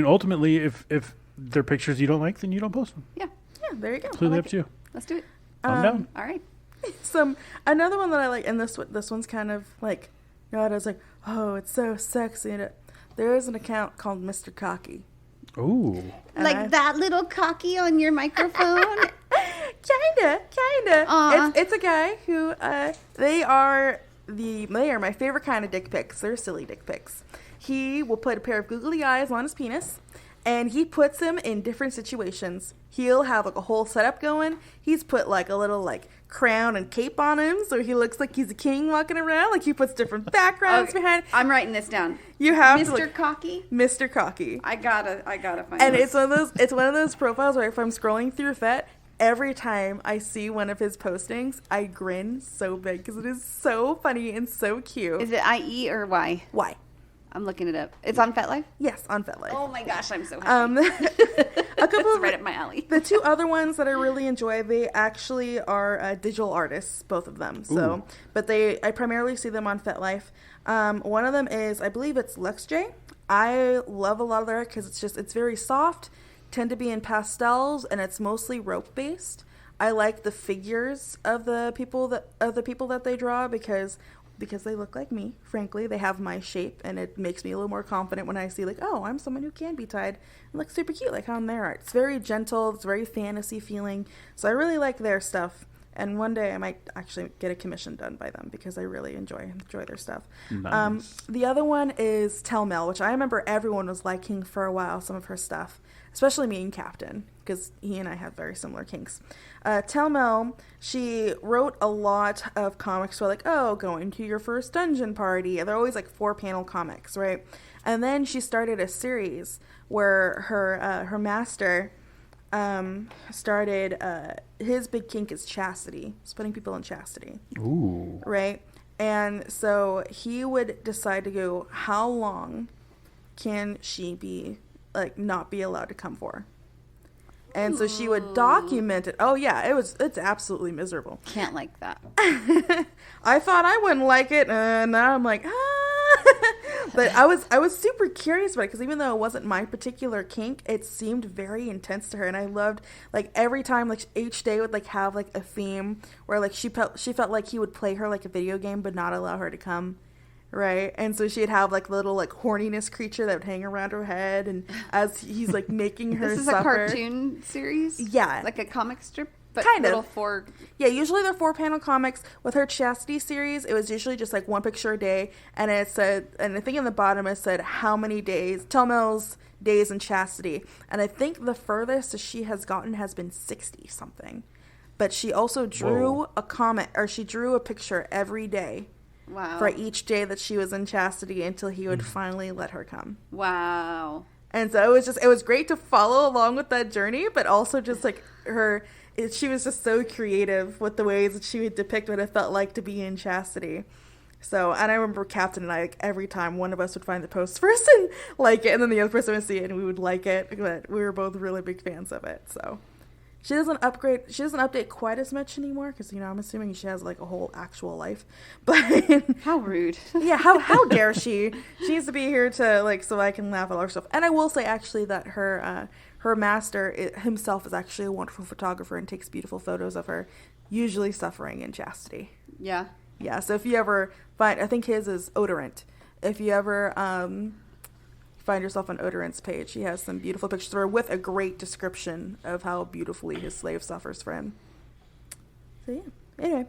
Ultimately, if they're pictures you don't like, then you don't post them. Yeah. Yeah, there you go. Completely like up to you. Let's do it. I'm down. All right. Another one that I like, and this one's kind of like, I was like, oh, it's so sexy. And there is an account called Mr. Cocky. Ooh. Like that little cocky on your microphone? Kinda. Aw. It's a guy who they are my favorite kind of dick pics. They're silly dick pics. He will put a pair of googly eyes on his penis, and he puts them in different situations. He'll have like a whole setup going. He's put like a little like crown and cape on him, so he looks like he's a king walking around. Like he puts different backgrounds Okay. behind. I'm writing this down. You have Mr. to, like, Cocky? Mr. Cocky. I gotta find And this. it's one of those profiles where if I'm scrolling through Fet, every time I see one of his postings, I grin so big because it is so funny and so cute. Is it IE or Y? Why? I'm looking it up. It's on FetLife? Yes, on FetLife. Oh my gosh, I'm so happy. A couple It's of right up my alley. The 2 other ones that I really enjoy, they actually are digital artists, both of them. So, but I primarily see them on FetLife. One of them is, I believe it's LexJ. I love a lot of their art because it's very soft, tend to be in pastels, and it's mostly rope based. I like the figures of the people that they draw because they look like me, frankly. They have my shape, and it makes me a little more confident when I see, like, oh, I'm someone who can be tied and looks super cute, like how in their art. It's very gentle. It's very fantasy feeling. So I really like their stuff. And one day I might actually get a commission done by them because I really enjoy their stuff. Nice. The other one is Telmel, which I remember everyone was liking for a while, some of her stuff, especially me and Captain, because he and I have very similar kinks. Telmel, she wrote a lot of comics where like, oh, going to your first dungeon party. And they're always like 4-panel comics, right? And then she started a series where her master started his big kink is chastity. It's putting people in chastity. Ooh. Right? And so he would decide to go, how long can she be, like, not be allowed to come for? And so she would document it. Oh, yeah, it's absolutely miserable. Can't like that. I thought I wouldn't like it, and now I'm like, But I was super curious about it because even though it wasn't my particular kink, it seemed very intense to her, and I loved, like, every time, like, each day would, like, have, like, a theme where, like, she felt like he would play her like a video game but not allow her to come. Right, and so she'd have like little like horniness creature that would hang around her head, and as he's like making her This is suffer. a cartoon series? Yeah. Like a comic strip? But Kind of. little 4... Yeah, usually they're 4-panel comics. With her chastity series, it was usually just like one picture a day, and it said, and I think in the bottom it said how many days, Telmel's days in chastity, and I think the furthest she has gotten has been 60 something. But she also drew a comic, or she drew a picture every day. Wow. For each day that she was in chastity until he would finally let her come. Wow. And so it was great to follow along with that journey, but also just like she was just so creative with the ways that she would depict what it felt like to be in chastity. So, and I remember Captain and I, like, every time one of us would find the post first and like it, and then the other person would see it and we would like it, but we were both really big fans of it. So She doesn't update quite as much anymore because, you know, I'm assuming she has like a whole actual life. But How rude. yeah, how dare she? She needs to be here to like so I can laugh at all her stuff. And I will say actually that her master himself is actually a wonderful photographer and takes beautiful photos of her, usually suffering in chastity. Yeah. Yeah. So if you ever find, I think his is Odorant. If you ever find yourself on Odorant's page, he has some beautiful pictures of her with a great description of how beautifully his slave suffers for him. So yeah. Anyway,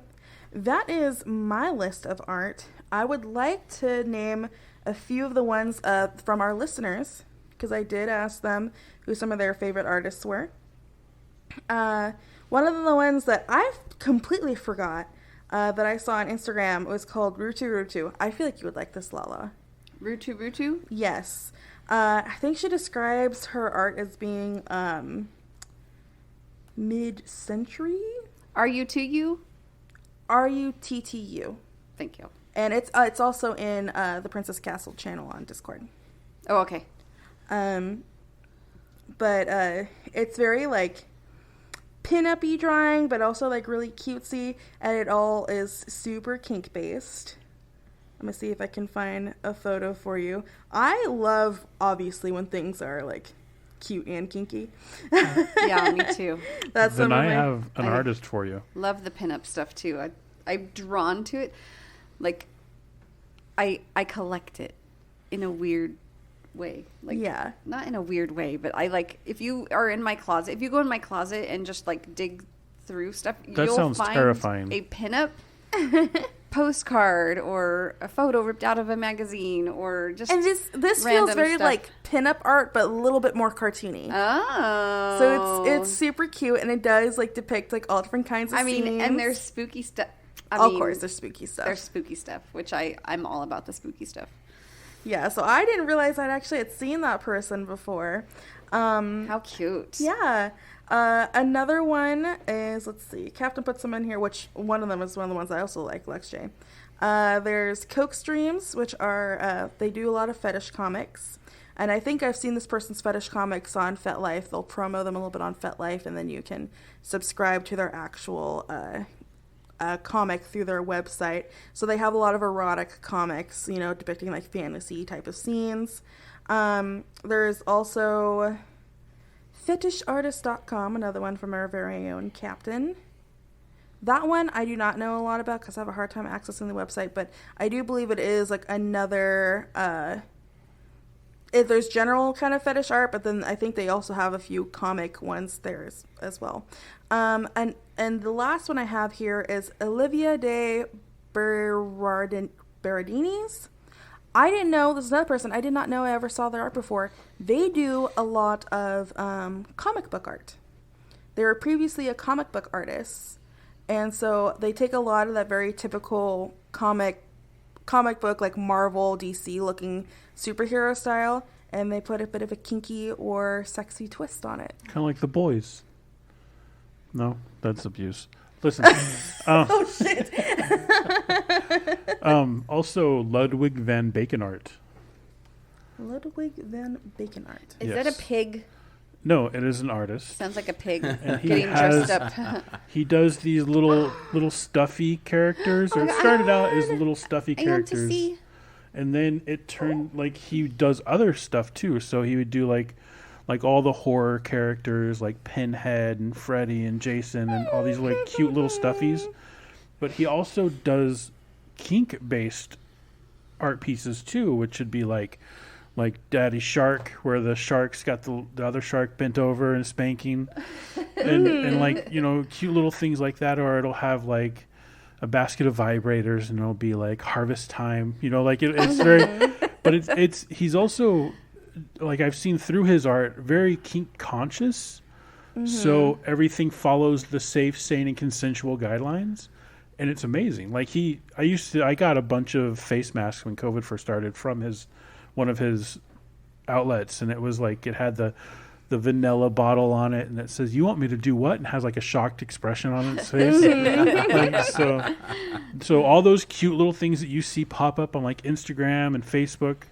that is my list of art. I would like to name a few of the ones from our listeners, because I did ask them who some of their favorite artists were. One of the ones that I completely forgot that I saw on Instagram was called Rutu Rutu. I feel like you would like this, Lala. Rutu Rutu? Yes. I think she describes her art as being mid-century. RUTU? RUTTU. Thank you. And it's also in the Princess Castle channel on Discord. Oh, okay. But it's very like pin-up-y drawing, but also like really cutesy, and it all is super kink based. I'm gonna see if I can find a photo for you. I love, obviously, when things are like cute and kinky. Yeah, me too. That's Then some of I my- have an artist for you. Love the pinup stuff too. I'm drawn to it. Like, I collect it in a weird way. Like, Yeah. not in a weird way, but I like, if you are in my closet, if you go in my closet and just like dig through stuff, That you'll sounds find terrifying. a pinup postcard or a photo ripped out of a magazine or just And this feels random very stuff. like pinup art, but a little bit more cartoony. Oh. So it's super cute, and it does like depict like all different kinds of scenes. and there's spooky stuff. Of course, there's spooky stuff. There's spooky stuff, which I'm all about the spooky stuff. Yeah, so I didn't realize I'd actually had seen that person before. How cute. Yeah. Another one is, let's see, Captain put some in here, which one of them is one of the ones I also like, Lex J. There's Coke Streams, which are, they do a lot of fetish comics. And I think I've seen this person's fetish comics on FetLife. They'll promo them a little bit on FetLife, and then you can subscribe to their actual comic through their website. So they have a lot of erotic comics, you know, depicting like fantasy type of scenes. There's also fetishartist.com, another one from our very own Captain. That one I do not know a lot about because I have a hard time accessing the website, but I do believe it is like another if there's general kind of fetish art, but then I think they also have a few comic ones there as well. And the last one I have here is Olivia de Berardinis. I didn't know, this is another person, I did not know I ever saw their art before. They do a lot of comic book art. They were previously a comic book artist, and so they take a lot of that very typical comic book, like Marvel, DC looking superhero style, and they put a bit of a kinky or sexy twist on it. Kind of like The Boys. No, that's abuse. Listen. Oh, shit. Also, Ludwig van Bacon art. Ludwig van Bacon art. Is Yes. that a pig? No, it is an artist. Sounds like a pig And he getting has- dressed up. He does these little stuffy characters, or it started out as little stuffy I want to characters, see. and then it turned like he does other stuff too. So he would do like all the horror characters, like Pinhead and Freddy and Jason and all these like cute little stuffies. But he also does kink-based art pieces too, which would be like Daddy Shark, where the shark's got the other shark bent over and spanking, and like, you know, cute little things like that. Or it'll have like a basket of vibrators, and it'll be like harvest time, you know, like it's very, but it's he's also, like, I've seen through his art, very kink conscious. So everything follows the safe, sane, and consensual guidelines. And it's amazing. Like I got a bunch of face masks when COVID first started from one of his outlets, and it was like, it had the vanilla bottle on it, and it says, "You want me to do what?" and has like a shocked expression on its face. Like, so all those cute little things that you see pop up on like Instagram and Facebook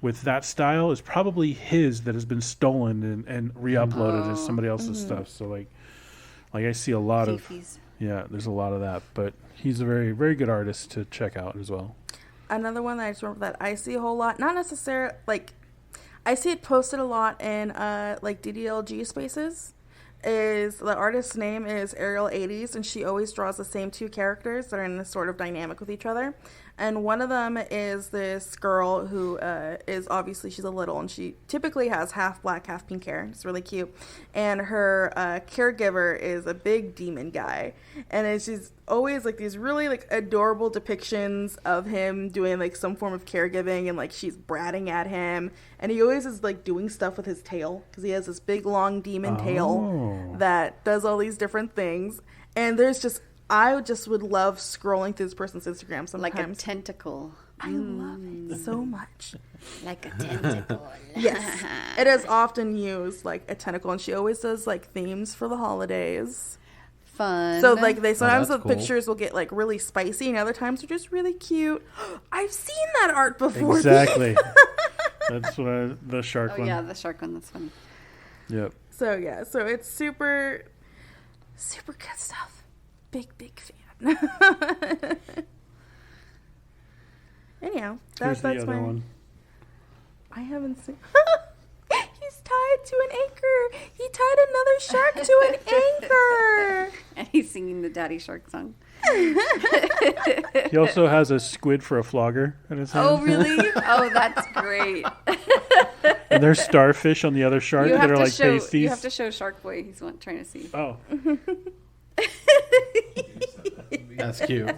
with that style is probably his that has been stolen and re-uploaded as somebody else's stuff. So like, Like I see a lot Thiefies. there's a lot of that, but he's a very, very good artist to check out as well. Another one that I just remember that I see a whole lot, not necessarily, like, I see it posted a lot in, like, DDLG spaces, is the artist's name is Ariel 80s, and she always draws the same two characters that are in this sort of dynamic with each other. And one of them is this girl who is obviously, she's a little, and she typically has half black, half pink hair. It's really cute. And her caregiver is a big demon guy. And she's always like these really like adorable depictions of him doing like some form of caregiving, and like she's bratting at him. And he always is like doing stuff with his tail, because he has this big long demon tail that does all these different things. And there's just, I just would love scrolling through this person's Instagram sometimes. Like a tentacle. I love it so much. Like a tentacle. Yes. It is often used like a tentacle, and she always does like themes for the holidays. Fun. So like they sometimes that's the cool. pictures will get like really spicy, and other times they're just really cute. I've seen that art before. Exactly. That's what the shark one. yeah, the shark one. That's fun. Yep. So yeah, so it's super, super good stuff. Big fan. Anyhow, Here's that's the other my one. I haven't seen. He's tied to an anchor. He tied another shark to an anchor. And he's singing the Daddy Shark song. He also has a squid for a flogger in his hand. Oh, really? Oh, that's great. And there's starfish on the other shark that are like pasties. You have to show Shark Boy. He's trying to see. Oh. That's cute.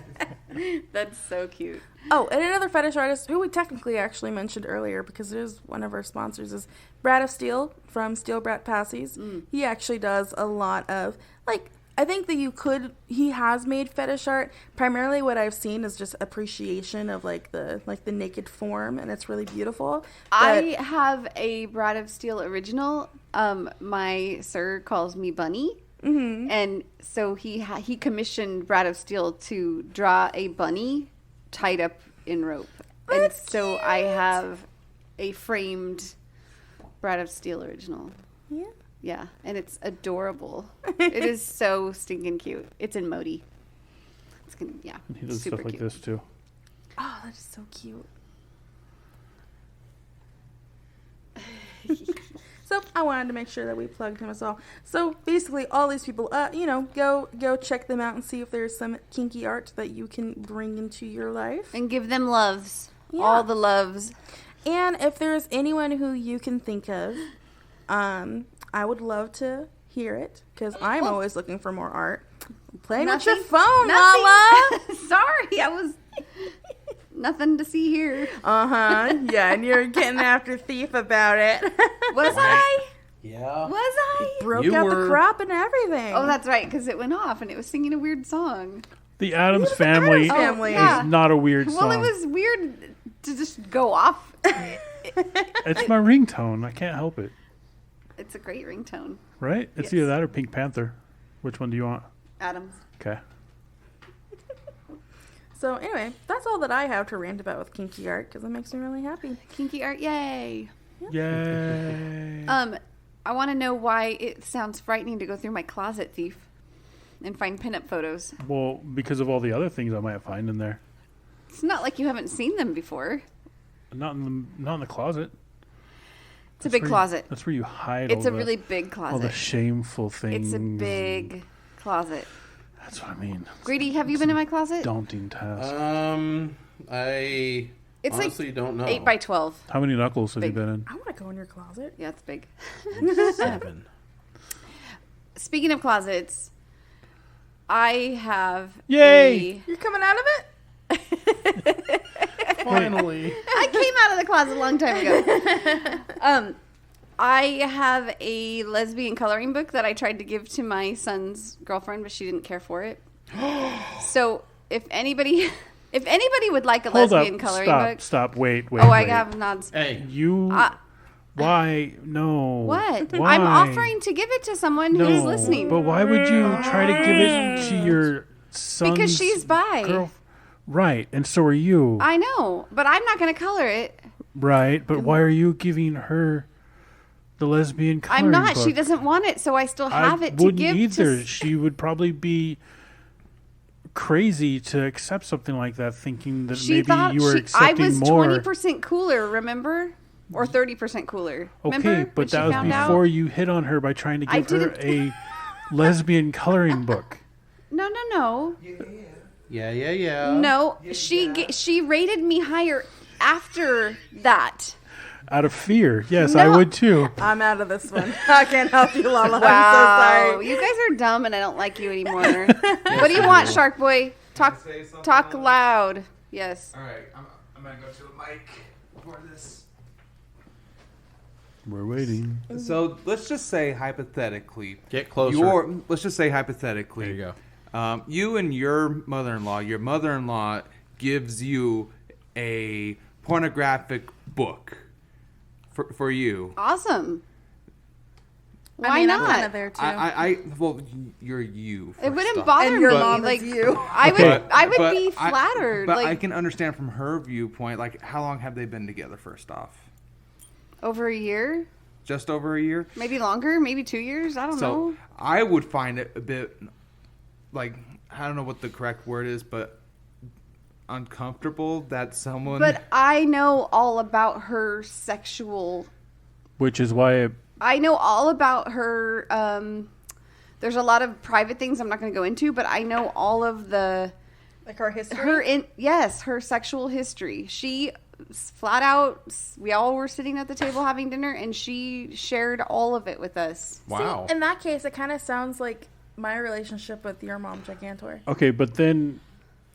That's so cute. Oh, and another fetish artist who we technically actually mentioned earlier, because it is one of our sponsors, is Brad of Steel from Steel Brat Passies. He actually does a lot of, like, I think that he has made fetish art. Primarily what I've seen is just appreciation of like the naked form, and it's really beautiful. I have a Brad of Steel original. My sir calls me Bunny. Mm-hmm. And so he commissioned Brad of Steel to draw a bunny tied up in rope. That's and so cute. I have a framed Brad of Steel original. Yeah. Yeah, and it's adorable. It is so stinking cute. It's in Modi. It's gonna, yeah. He does super stuff like cute. this too. Oh, that is so cute. So I wanted to make sure that we plugged him as well. So basically, all these people, go check them out and see if there's some kinky art that you can bring into your life. And give them loves. Yeah. All the loves. And if there's anyone who you can think of, I would love to hear it, because I'm always looking for more art. Playing with your phone, Lala. Sorry, I was nothing to see here. Yeah, and you're getting after Thief about it. Was I? Yeah. Was I? Broke You out were- the crop and everything. Oh, that's right, because it went off and it was singing a weird song. The Addams Family Addams Family. is Yeah. not a weird Well, song. it was weird to just go off. It's my ringtone. I can't help it. It's a great ringtone. Right? It's Yes. either that or Pink Panther. Which one do you want? Adams. Okay. So anyway, that's all that I have to rant about with kinky art, because it makes me really happy. Kinky art, yay. Yay. I want to know why it sounds frightening to go through my closet, Thief, and find pinup photos. Well, because of all the other things I might find in there. It's not like you haven't seen them before. Not in the closet. It's a big closet. That's where you hide It's all a really big all the closet. shameful things. It's a big closet. That's what I mean. Greedy, have you been in my closet? Daunting task. I It's honestly don't know. 8 by 12. How many knuckles have you big. been in? I want to go in your closet. Yeah, it's big. 7. Speaking of closets, I have Yay! You're coming out of it? Finally. I came out of the closet a long time ago. I have a lesbian coloring book that I tried to give to my son's girlfriend, but she didn't care for it. So if anybody would like a Hold lesbian up. coloring Stop. book, Stop. Wait. oh, I wait. have nods. Hey. You. Why? No. What? Why? I'm offering to give it to someone No. who's listening But why would you try to give it to your son's because she's bi. girl? Right, and so are you. I know, but I'm not going to color it. Right, but why are you giving her the lesbian coloring I'm not. book. She doesn't want it, so I still have it to wouldn't give. either. She would probably be crazy to accept something like that, thinking that She maybe thought you were I accepting was more. 20% cooler, remember? Or 30% cooler. Okay, Remember when but she that was found before out? you hit on her by trying to I give her didn't- a lesbian coloring book. No. Yeah. No, she rated me higher after that. Out of fear. Yes, No. I would too. I'm out of this one. I can't help you, Lala. Wow, I'm so sorry. you guys are dumb, and I don't like you anymore. What do you want, Shark Boy? Talk loud. Yes. All right, I'm gonna go to the mic for this. We're waiting. So let's just say hypothetically, Get closer. Let's just say hypothetically, There you go. You and your mother-in-law gives you a pornographic book for you. Awesome. Why I mean, I'm not? kind of there too. Well, you're you. It wouldn't first off. bother And your me. mom is Like you. I would But be flattered. But like I can understand from her viewpoint. Like, how long have they been together? First off, over a year, just over a year. maybe longer, maybe 2 years. I don't So know. I would find it a bit like, I don't know what the correct word is, but uncomfortable that someone. But I know all about her sexual. Which is why I know all about her. There's a lot of private things I'm not going to go into, but I know all of the Like her history? her sexual history. She flat out, we all were sitting at the table having dinner, and she shared all of it with us. Wow. See, in that case, it kind of sounds like my relationship with your mom, Gigantor. okay, but then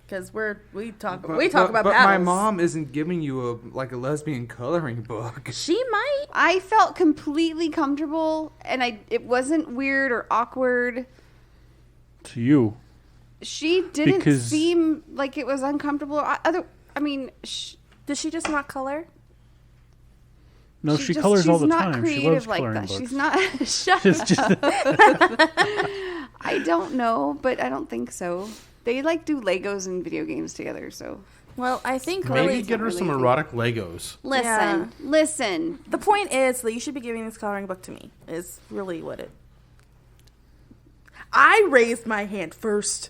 Because we talk But about my battles. mom isn't giving you a lesbian coloring book. She might. I felt completely comfortable, and it wasn't weird or awkward. to you, She didn't Because- seem like it was uncomfortable. Does she just not color? no, she colors all the time. She loves like coloring that. books. She's not. Shut It's up. just- I don't know, but I don't think so. They like do Legos and video games together. So Well, I think Maybe really get her some really erotic Legos. listen. the point is that you should be giving this coloring book to me. Is really what it. I raised my hand first.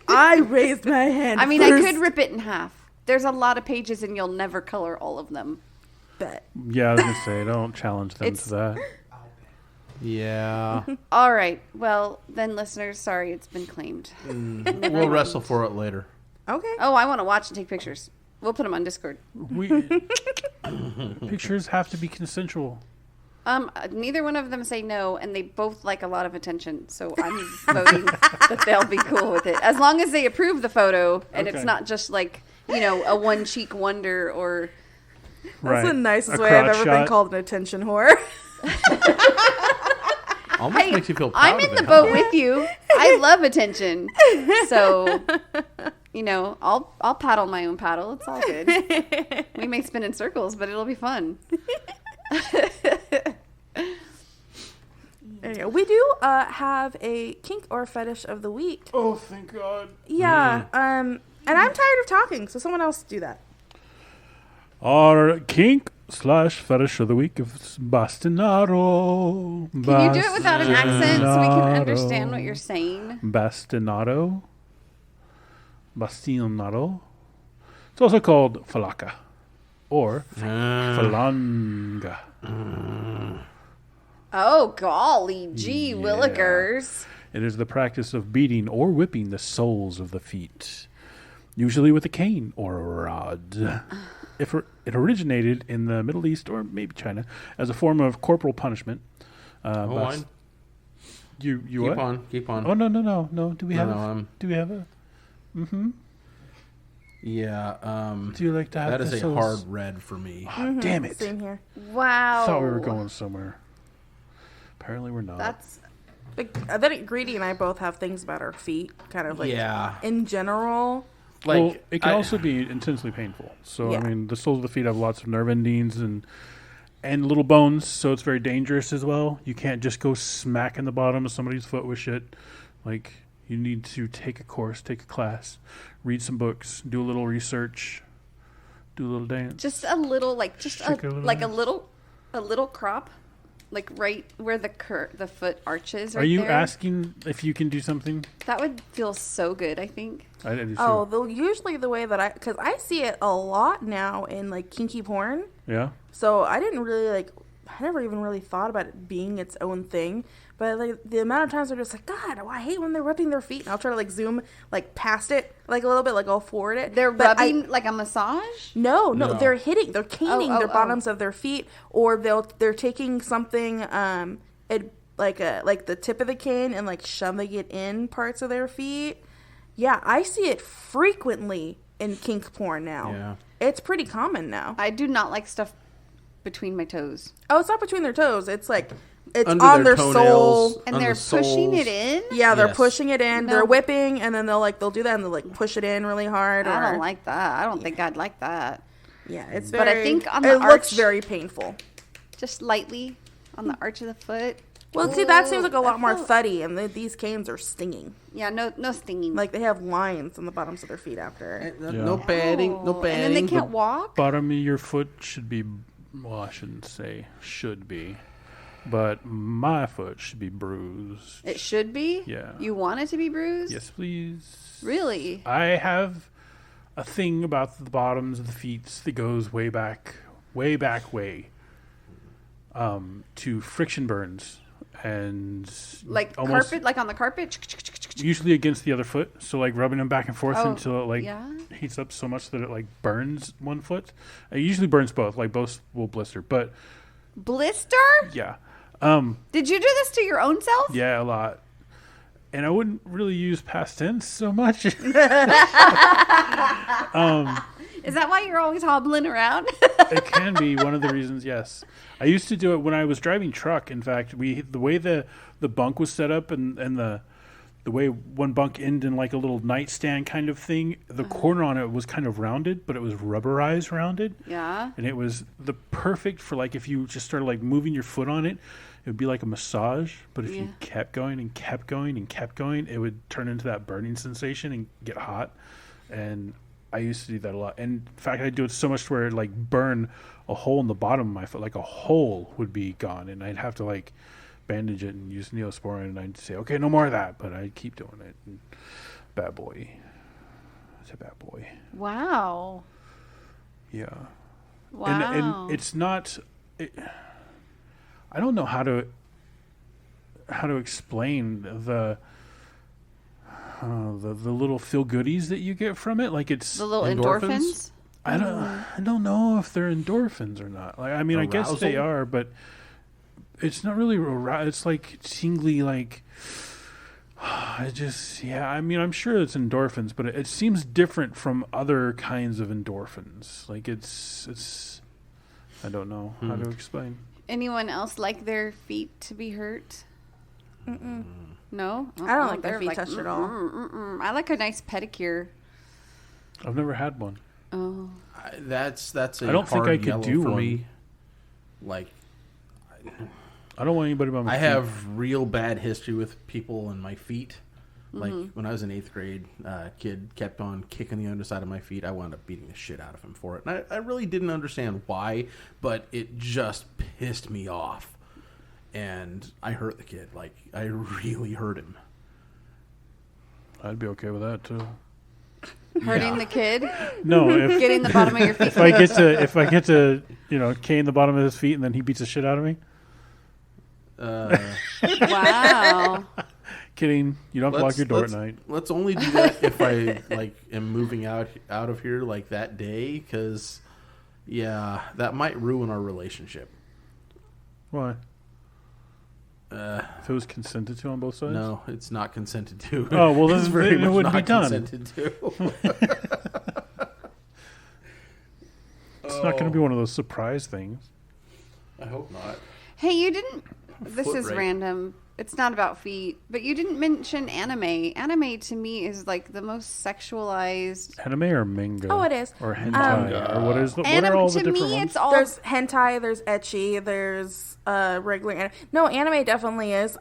I raised my hand. I mean, first. I could rip it in half. There's a lot of pages, and you'll never color all of them. bet. yeah, I was gonna say, don't challenge them It's- to that. Yeah. All right. Well, then, listeners, sorry, it's been claimed. We'll wrestle for it later. Okay. Oh, I want to watch and take pictures. We'll put them on Discord. Pictures have to be consensual. Neither one of them say no, and they both like a lot of attention. So I'm voting that they'll be cool with it, as long as they approve the photo and it's Okay. not just like a one cheek wonder or. That's the nicest A way I've crotch ever been shot. called an attention whore. Almost Hey, makes you feel proud I'm of in it, the huh? boat with you. I love attention, so I'll paddle my own paddle. It's all good. We may spin in circles, but it'll be fun. Anyway, we do have a kink or fetish of the week. Oh, thank God. Yeah. And I'm tired of talking, so someone else do that. Our kink/fetish of the week is Bastinado. Can you do it without an accent so we can understand what you're saying? Bastinado. Bastinado. It's also called falaka or falanga. Oh, golly gee, willikers. It is the practice of beating or whipping the soles of the feet, usually with a cane or a rod. It originated in the Middle East or maybe China as a form of corporal punishment. Hold on. You Keep what? on. Keep on. Oh no. Do we have No, do we have a? Mm-hmm. Yeah. Do you like to have That is the a soles? hard red for me. Oh, damn it! Same here. Wow. I thought we were going somewhere. Apparently, we're not. That's I bet Greedy and I both have things about our feet, kind of like Yeah. in general. Like well, it can also be intensely painful. So, Yeah. I mean, the soles of the feet have lots of nerve endings and little bones, so it's very dangerous as well. You can't just go smacking the bottom of somebody's foot with shit. Like, you need to take a course, take a class, read some books, do a little research, do a little dance. just a little, like, Shake a little like a ass. little. A little crop, like right where the foot arches. Right Are you there. asking if you can do something? That would feel so good. I think. I do too. Oh, usually the way that because I see it a lot now in like kinky porn. Yeah. So I didn't really I never even really thought about it being its own thing. But like the amount of times they're just like, God, I hate when they're rubbing their feet. And I'll try to like zoom like past it like a little bit, like I'll forward it. They're rubbing like a massage? No, they're caning their bottoms of their feet, or they're taking something like the tip of the cane and like shoving it in parts of their feet. Yeah, I see it frequently in kink porn now. Yeah. It's pretty common now. I do not like stuff between my toes. Oh, it's not between their toes. It's like it's Under on their their toenails, sole. And on they're the pushing soles. it in? Yeah, they're Yes. pushing it in. No. They're whipping, and then they'll do that, and they'll like push it in really hard. I don't like that. I don't think I'd like that. Yeah, it's But very. I think on the it looks arch- very painful. Just lightly on the arch of the foot. Well, see, that seems like a I lot more feel- thuddy, and these canes are stinging. Yeah, no stinging. Like they have lines on the bottoms of their feet after. No padding. No Oh, padding. and then they can't walk? Bottom of your foot should be, well, I shouldn't say should be, but my foot should be bruised. It should be? Yeah. You want it to be bruised? Yes, please. Really? I have a thing about the bottoms of the feet that goes way back, to friction burns and Like almost carpet, like on the carpet? usually against the other foot. So like rubbing them back and forth Oh, until it like yeah? heats up so much that it like burns one foot. It usually burns both, like both will blister. But Blister? yeah, Did you do this to your own self? yeah, a lot. And I wouldn't really use past tense so much. Is that why you're always hobbling around? It can be one of the reasons, yes. I used to do it when I was driving truck. In fact, the way the bunk was set up and the way one bunk ended in like a little nightstand kind of thing, the corner on it was kind of rounded, but it was rubberized rounded. Yeah. And it was the perfect for like if you just started like moving your foot on it, it would be like a massage. But if you kept going and kept going and kept going, it would turn into that burning sensation and get hot. And I used to do that a lot. And in fact, I'd do it so much to where it'd like burn a hole in the bottom of my foot, like a hole would be gone, and I'd have to like bandage it and use Neosporin, and I'd say, okay, no more of that, but I'd keep doing it. And bad boy. It's a bad boy. Wow. Yeah. Wow. And it's not. I don't know how to explain the little feel goodies that you get from it. Like it's the little endorphins? I don't know if they're endorphins or not. Like I mean, I guess they Arousal? are, but it's not really. It's like tingly, like. I just, yeah, I mean, I'm sure it's endorphins, but it seems different from other kinds of endorphins. Like it's I don't know how to explain. Anyone else like their feet to be hurt? Mm-mm. No? I don't like their They're feet touched at all. I like a nice pedicure. I've never had one. Oh. That's a I don't think hard I could yellow do for one. me. Like I don't want anybody by my I feet. have real bad history with people and my feet. Like when I was in 8th grade, kid kept on kicking the underside of my feet. I wound up beating the shit out of him for it. And I really didn't understand why, but it just pissed me off. And I hurt the kid. Like, I really hurt him. I'd be okay with that too. Hurting the kid? No, if Getting the bottom of your feet. if I get to cane the bottom of his feet and then he beats the shit out of me. Wow. Kidding. You don't have to lock your door at night. Let's only do that if I am moving out of here like that day, because that might ruin our relationship. Why? If it was consented to on both sides? No, it's not consented to. Oh, well, it's then very it much wouldn't not be done. consented to. It's not going to be one of those surprise things. I hope not. Hey, you didn't... This Foot is rape. random. It's not about feet, but you didn't mention anime. Anime to me is like the most sexualized. Anime or manga? Oh, it is. Or hentai? Or what is the, what are all the to different me, ones? it's all. There's hentai, there's ecchi, there's regular anime. No, anime definitely is.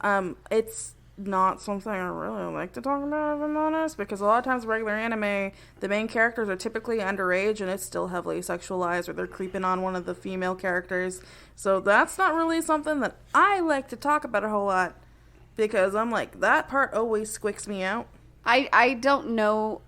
It's not something I really like to talk about, if I'm honest, because a lot of times regular anime, the main characters are typically underage and it's still heavily sexualized, or they're creeping on one of the female characters. So that's not really something that I like to talk about a whole lot, because I'm like, that part always squicks me out. I don't know.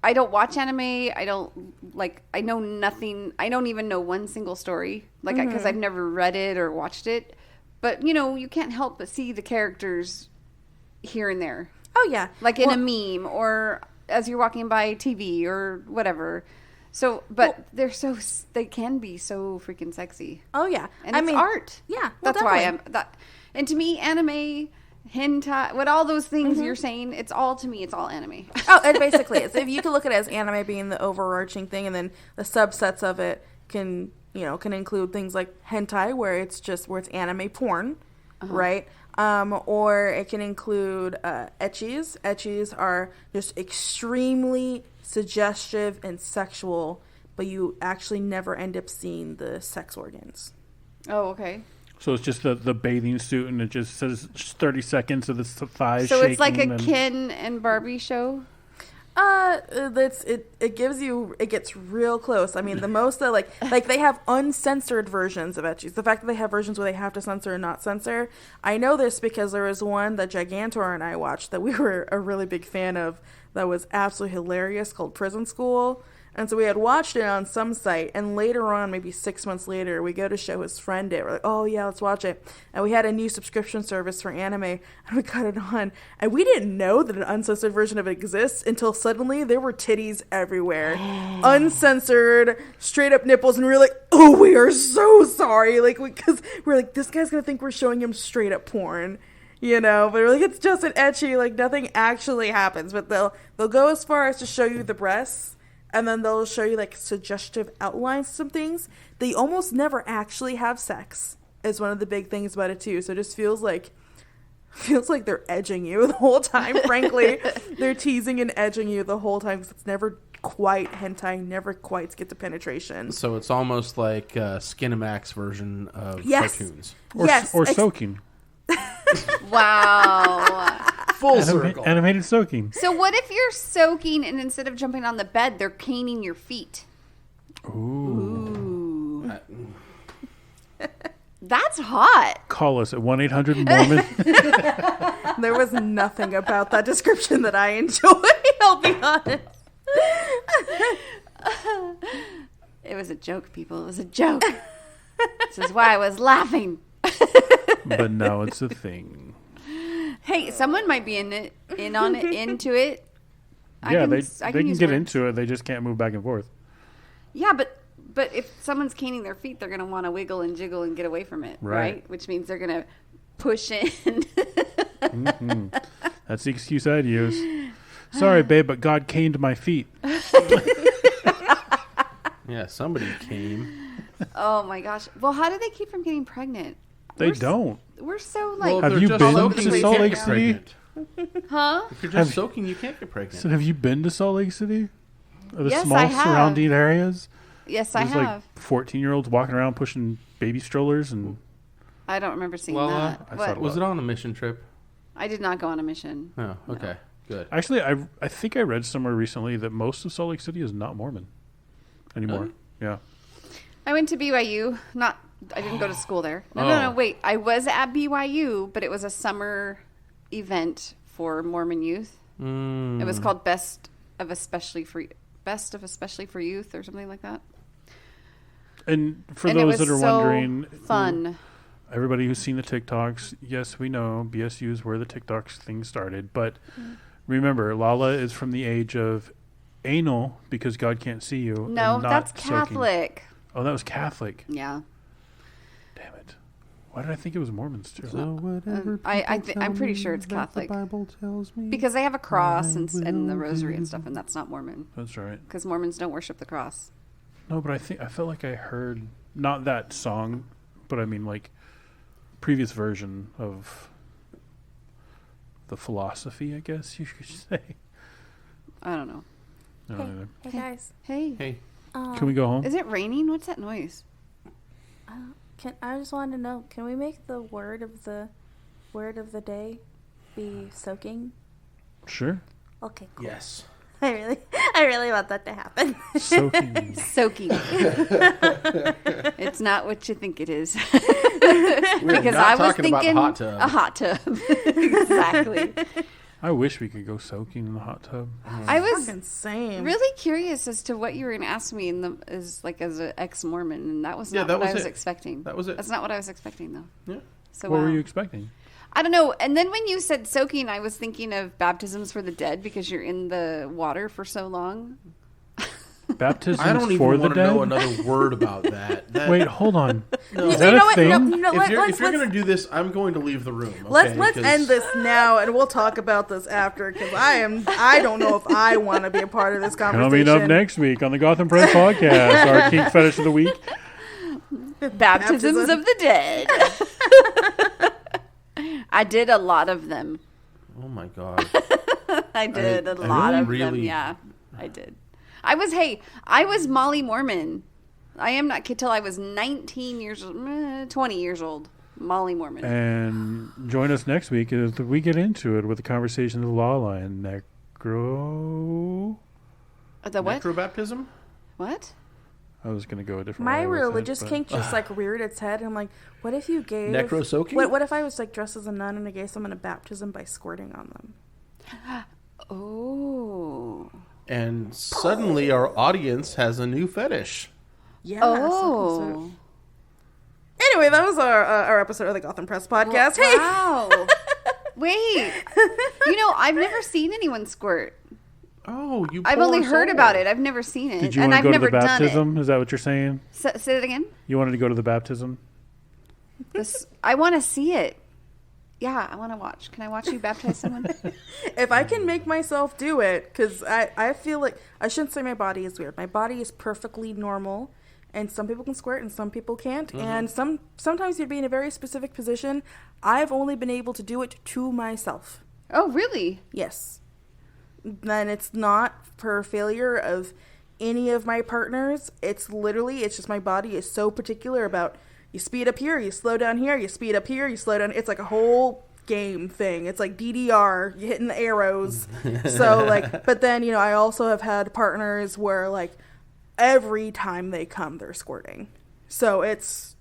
I don't watch anime. I know nothing. I don't even know one single story, because I've never read it or watched it. But, you can't help but see the characters here and there. Oh, yeah. Like in a meme or as you're walking by TV or whatever. So, but they can be so freaking sexy. Oh, yeah. And it's art. Yeah. Well, That's why and to me, anime, hentai, what all those things you're saying, it's all anime. Oh, it basically is. If you can look at it as anime being the overarching thing, and then the subsets of it can include things like hentai, where it's anime porn, right? Or it can include ecchis. Ecchis are just extremely suggestive and sexual, but you actually never end up seeing the sex organs. Oh, okay. So it's just the bathing suit, and it just says 30 seconds of the thighs so shaking. It's like a Ken and Barbie show? It gets real close. I mean, the most that like they have uncensored versions of ecchis. The fact that they have versions where they have to censor and not censor. I know this because there was one that Gigantor and I watched that we were a really big fan of that was absolutely hilarious, called Prison School. And so we had watched it on some site, and later on, maybe 6 months later, we go to show his friend it. We're like, oh yeah, let's watch it. And we had a new subscription service for anime, and we got it on. And we didn't know that an uncensored version of it exists until suddenly there were titties everywhere. Uncensored, straight up nipples, and we were like, oh, we are so sorry. Because we're like, this guy's going to think we're showing him straight up porn. But we're like, it's just an ecchi, nothing actually happens. But they'll go as far as to show you the breasts. And then they'll show you suggestive outlines of some things. They almost never actually have sex is one of the big things about it too. So it just feels like they're edging you the whole time, frankly. They're teasing and edging you the whole time, because it's never quite hentai, never quite get to penetration. So it's almost like a Skinamax version of cartoons. Or soaking. Wow. Full circle. Animated soaking. So what if you're soaking and instead of jumping on the bed, they're caning your feet? Ooh. That's hot. Call us at 1-800-MORMON. There was nothing about that description that I enjoyed, I'll be honest. It was a joke, people. It was a joke. This is why I was laughing. But now it's a thing. Hey, someone might be into it. Yeah, they can get into it. They just can't move back and forth. Yeah, but if someone's caning their feet, they're going to want to wiggle and jiggle and get away from it, right? Which means they're going to push in. Mm-hmm. That's the excuse I'd use. Sorry, babe, but God caned my feet. Yeah, somebody came. Oh, my gosh. Well, how do they keep from getting pregnant? They don't. We're so have you been to Salt Lake City? Huh? If you're just soaking, you can't get pregnant. So have you been to Salt Lake City? Or the Yes, small I have. surrounding areas? Yes, I There's have. 14-year-olds walking around pushing baby strollers and. I don't remember seeing Lala, that. What? Was it on a mission trip? I did not go on a mission. Oh, okay. Good. Actually, I think I read somewhere recently that most of Salt Lake City is not Mormon anymore. Really? Yeah. I went to BYU. I didn't go to school there. No, wait. I was at BYU, but it was a summer event for Mormon youth. It was called Best of Especially for Youth or something like that. And for those that are wondering, fun. Everybody who's seen the TikToks, yes, we know BSU is where the TikToks thing started. But remember, Lala is from the age of anal because God can't see you. No, and not that's soaking. Catholic. Oh, that was Catholic. Yeah. Damn it. Why did I think it was Mormons too? So whatever I'm pretty sure it's Catholic. The Bible tells me. Because they have a cross and the rosary and stuff, and that's not Mormon. That's right. Because Mormons don't worship the cross. No, but I felt like I heard not that song, but I mean previous version of the philosophy, I guess you could say. I don't know. Hey guys. Hey. Can we go home? Is it raining? What's that noise? I just wanted to know, can we make the word of the day be soaking? Sure. Okay, cool. Yes. I really want that to happen. Soaking. Soaking. It's not what you think it is. We're Because not I was talking thinking about the hot tub. a hot tub. Exactly. I wish we could go soaking in the hot tub. I was Fucking same. really curious as to what you were going to ask me as an ex-Mormon, and that was Yeah, not that what was I was it. expecting. That was it. That's not what I was expecting, though. Yeah. So What wow. were you expecting? I don't know. And then when you said soaking, I was thinking of baptisms for the dead because you're in the water for so long. Baptisms I don't for even the want to dead? know another word about that. Wait, hold on. You Is that know a what? thing? No, If you're let's going to do this, I'm going to leave the room. Okay? let's 'Cause end this now, and we'll talk about this after. Because I don't know if I want to be a part of this conversation. Coming up next week on the Gotham Press Podcast, our Kink Fetish of the Week. Baptisms of the dead. I did a lot of them. Oh my god. I did a I lot of them. really- Yeah, I did. I was Molly Mormon. I am not till I was 19 years old, 20 years old. Molly Mormon. And join us next week as we get into it with the conversation of Lala and Necro. The what? Necrobaptism? What? I was going to go a different My way with it, religious but- kink just like reared its head. And I'm like, what if you gave Necro soaking? What if I was like dressed as a nun and I gave someone a baptism by squirting on them? Oh. And suddenly our audience has a new fetish. Yeah. Oh. Anyway, that was our episode of the Gotham Press Podcast. Hey. Wow. Wait. I've never seen anyone squirt. Oh, you I've poor only heard soul. about it. I've never seen it. Did you and want I've to go to never the done it. baptism? Is that what you're saying? Say it again? You wanted to go to the baptism? I want to see it. Yeah, I want to watch. Can I watch you baptize someone? If I can make myself do it, because I feel like, I shouldn't say my body is weird. My body is perfectly normal, and some people can squirt and some people can't. And sometimes you'd be in a very specific position. I've only been able to do it to myself. Oh, really? Yes. Then it's not for failure of any of my partners. It's just my body is so particular about, you speed up here, you slow down here, you speed up here, you slow down. It's like a whole game thing. It's like DDR, you're hitting the arrows. So like, but then, I also have had partners where like every time they come, they're squirting. So it's,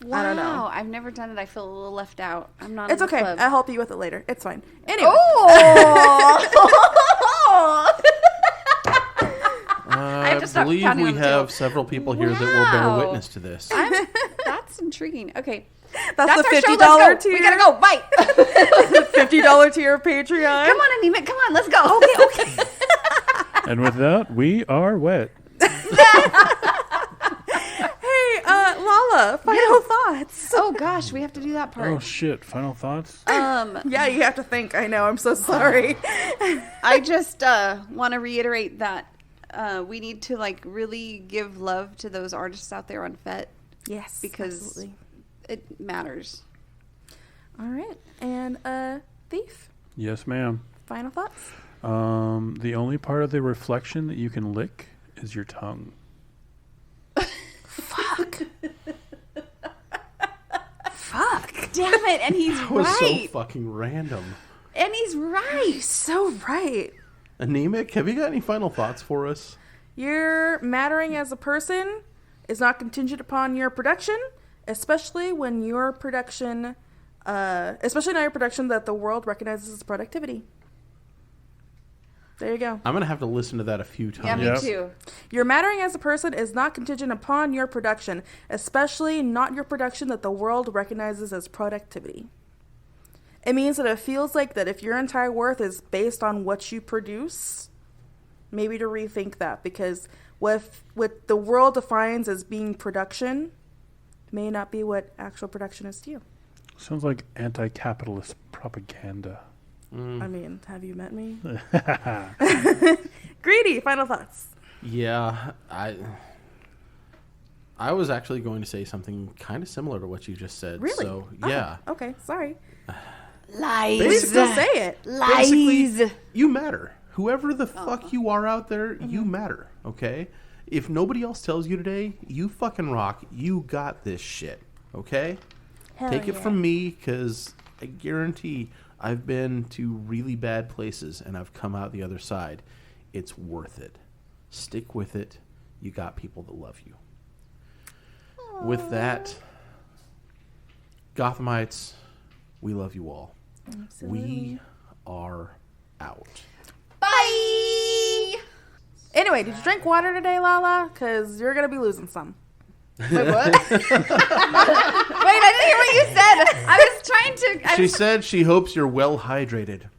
Wow. I don't know. I've never done it. I feel a little left out. I'm not It's in the okay. club. I'll help you with it later. It's fine. Anyway. Oh! I have to stop believe pounding we on the have table. several people here that will bear Wow. witness to this. That's intriguing. Okay. That's the our show. $50 Let's go. tier. We gotta go. Bye. $50 tier of Patreon. Come on, Anemic. Come on. Let's go. Okay. And with that, we are wet. Hey, Lala, final thoughts. Oh gosh, we have to do that part. Oh, shit. Final thoughts? Yeah, you have to think. I know. I'm so sorry. I just want to reiterate that we need to really give love to those artists out there on FET Yes, because absolutely. it matters. All right, and Thief. Yes, ma'am. Final thoughts. The only part of the reflection that you can lick is your tongue. Fuck. Damn it! And he's That was so right. fucking random. And he's right. So right. Anemic, have you got any final thoughts for us? Your mattering as a person is not contingent upon your production, especially when your production, especially not your production that the world recognizes as productivity. There you go. I'm going to have to listen to that a few Yeah, times. me Yep. too. Your mattering as a person is not contingent upon your production, especially not your production that the world recognizes as productivity. It means that it feels like that if your entire worth is based on what you produce, maybe to rethink that, because what the world defines as being production may not be what actual production is to you. Sounds like anti-capitalist propaganda. I mean, have you met me? Greedy, final thoughts. Yeah, I was actually going to say something kind of similar to what you just said. Really? So, Oh, yeah. okay, sorry. Lies. Please still say it. Lies. Basically, you matter. Whoever the fuck you are out there, you matter, okay? If nobody else tells you today, you fucking rock. You got this shit, okay? Hell Take it yeah. from me, because I guarantee I've been to really bad places, and I've come out the other side. It's worth it. Stick with it. You got people that love you. Aww. With that, Gothamites, we love you all. Absolutely. We are out. Bye! Anyway, did you drink water today, Lala? Because you're going to be losing some. Wait, what? Wait, I didn't hear what you said. I was trying to... She said she hopes you're well hydrated.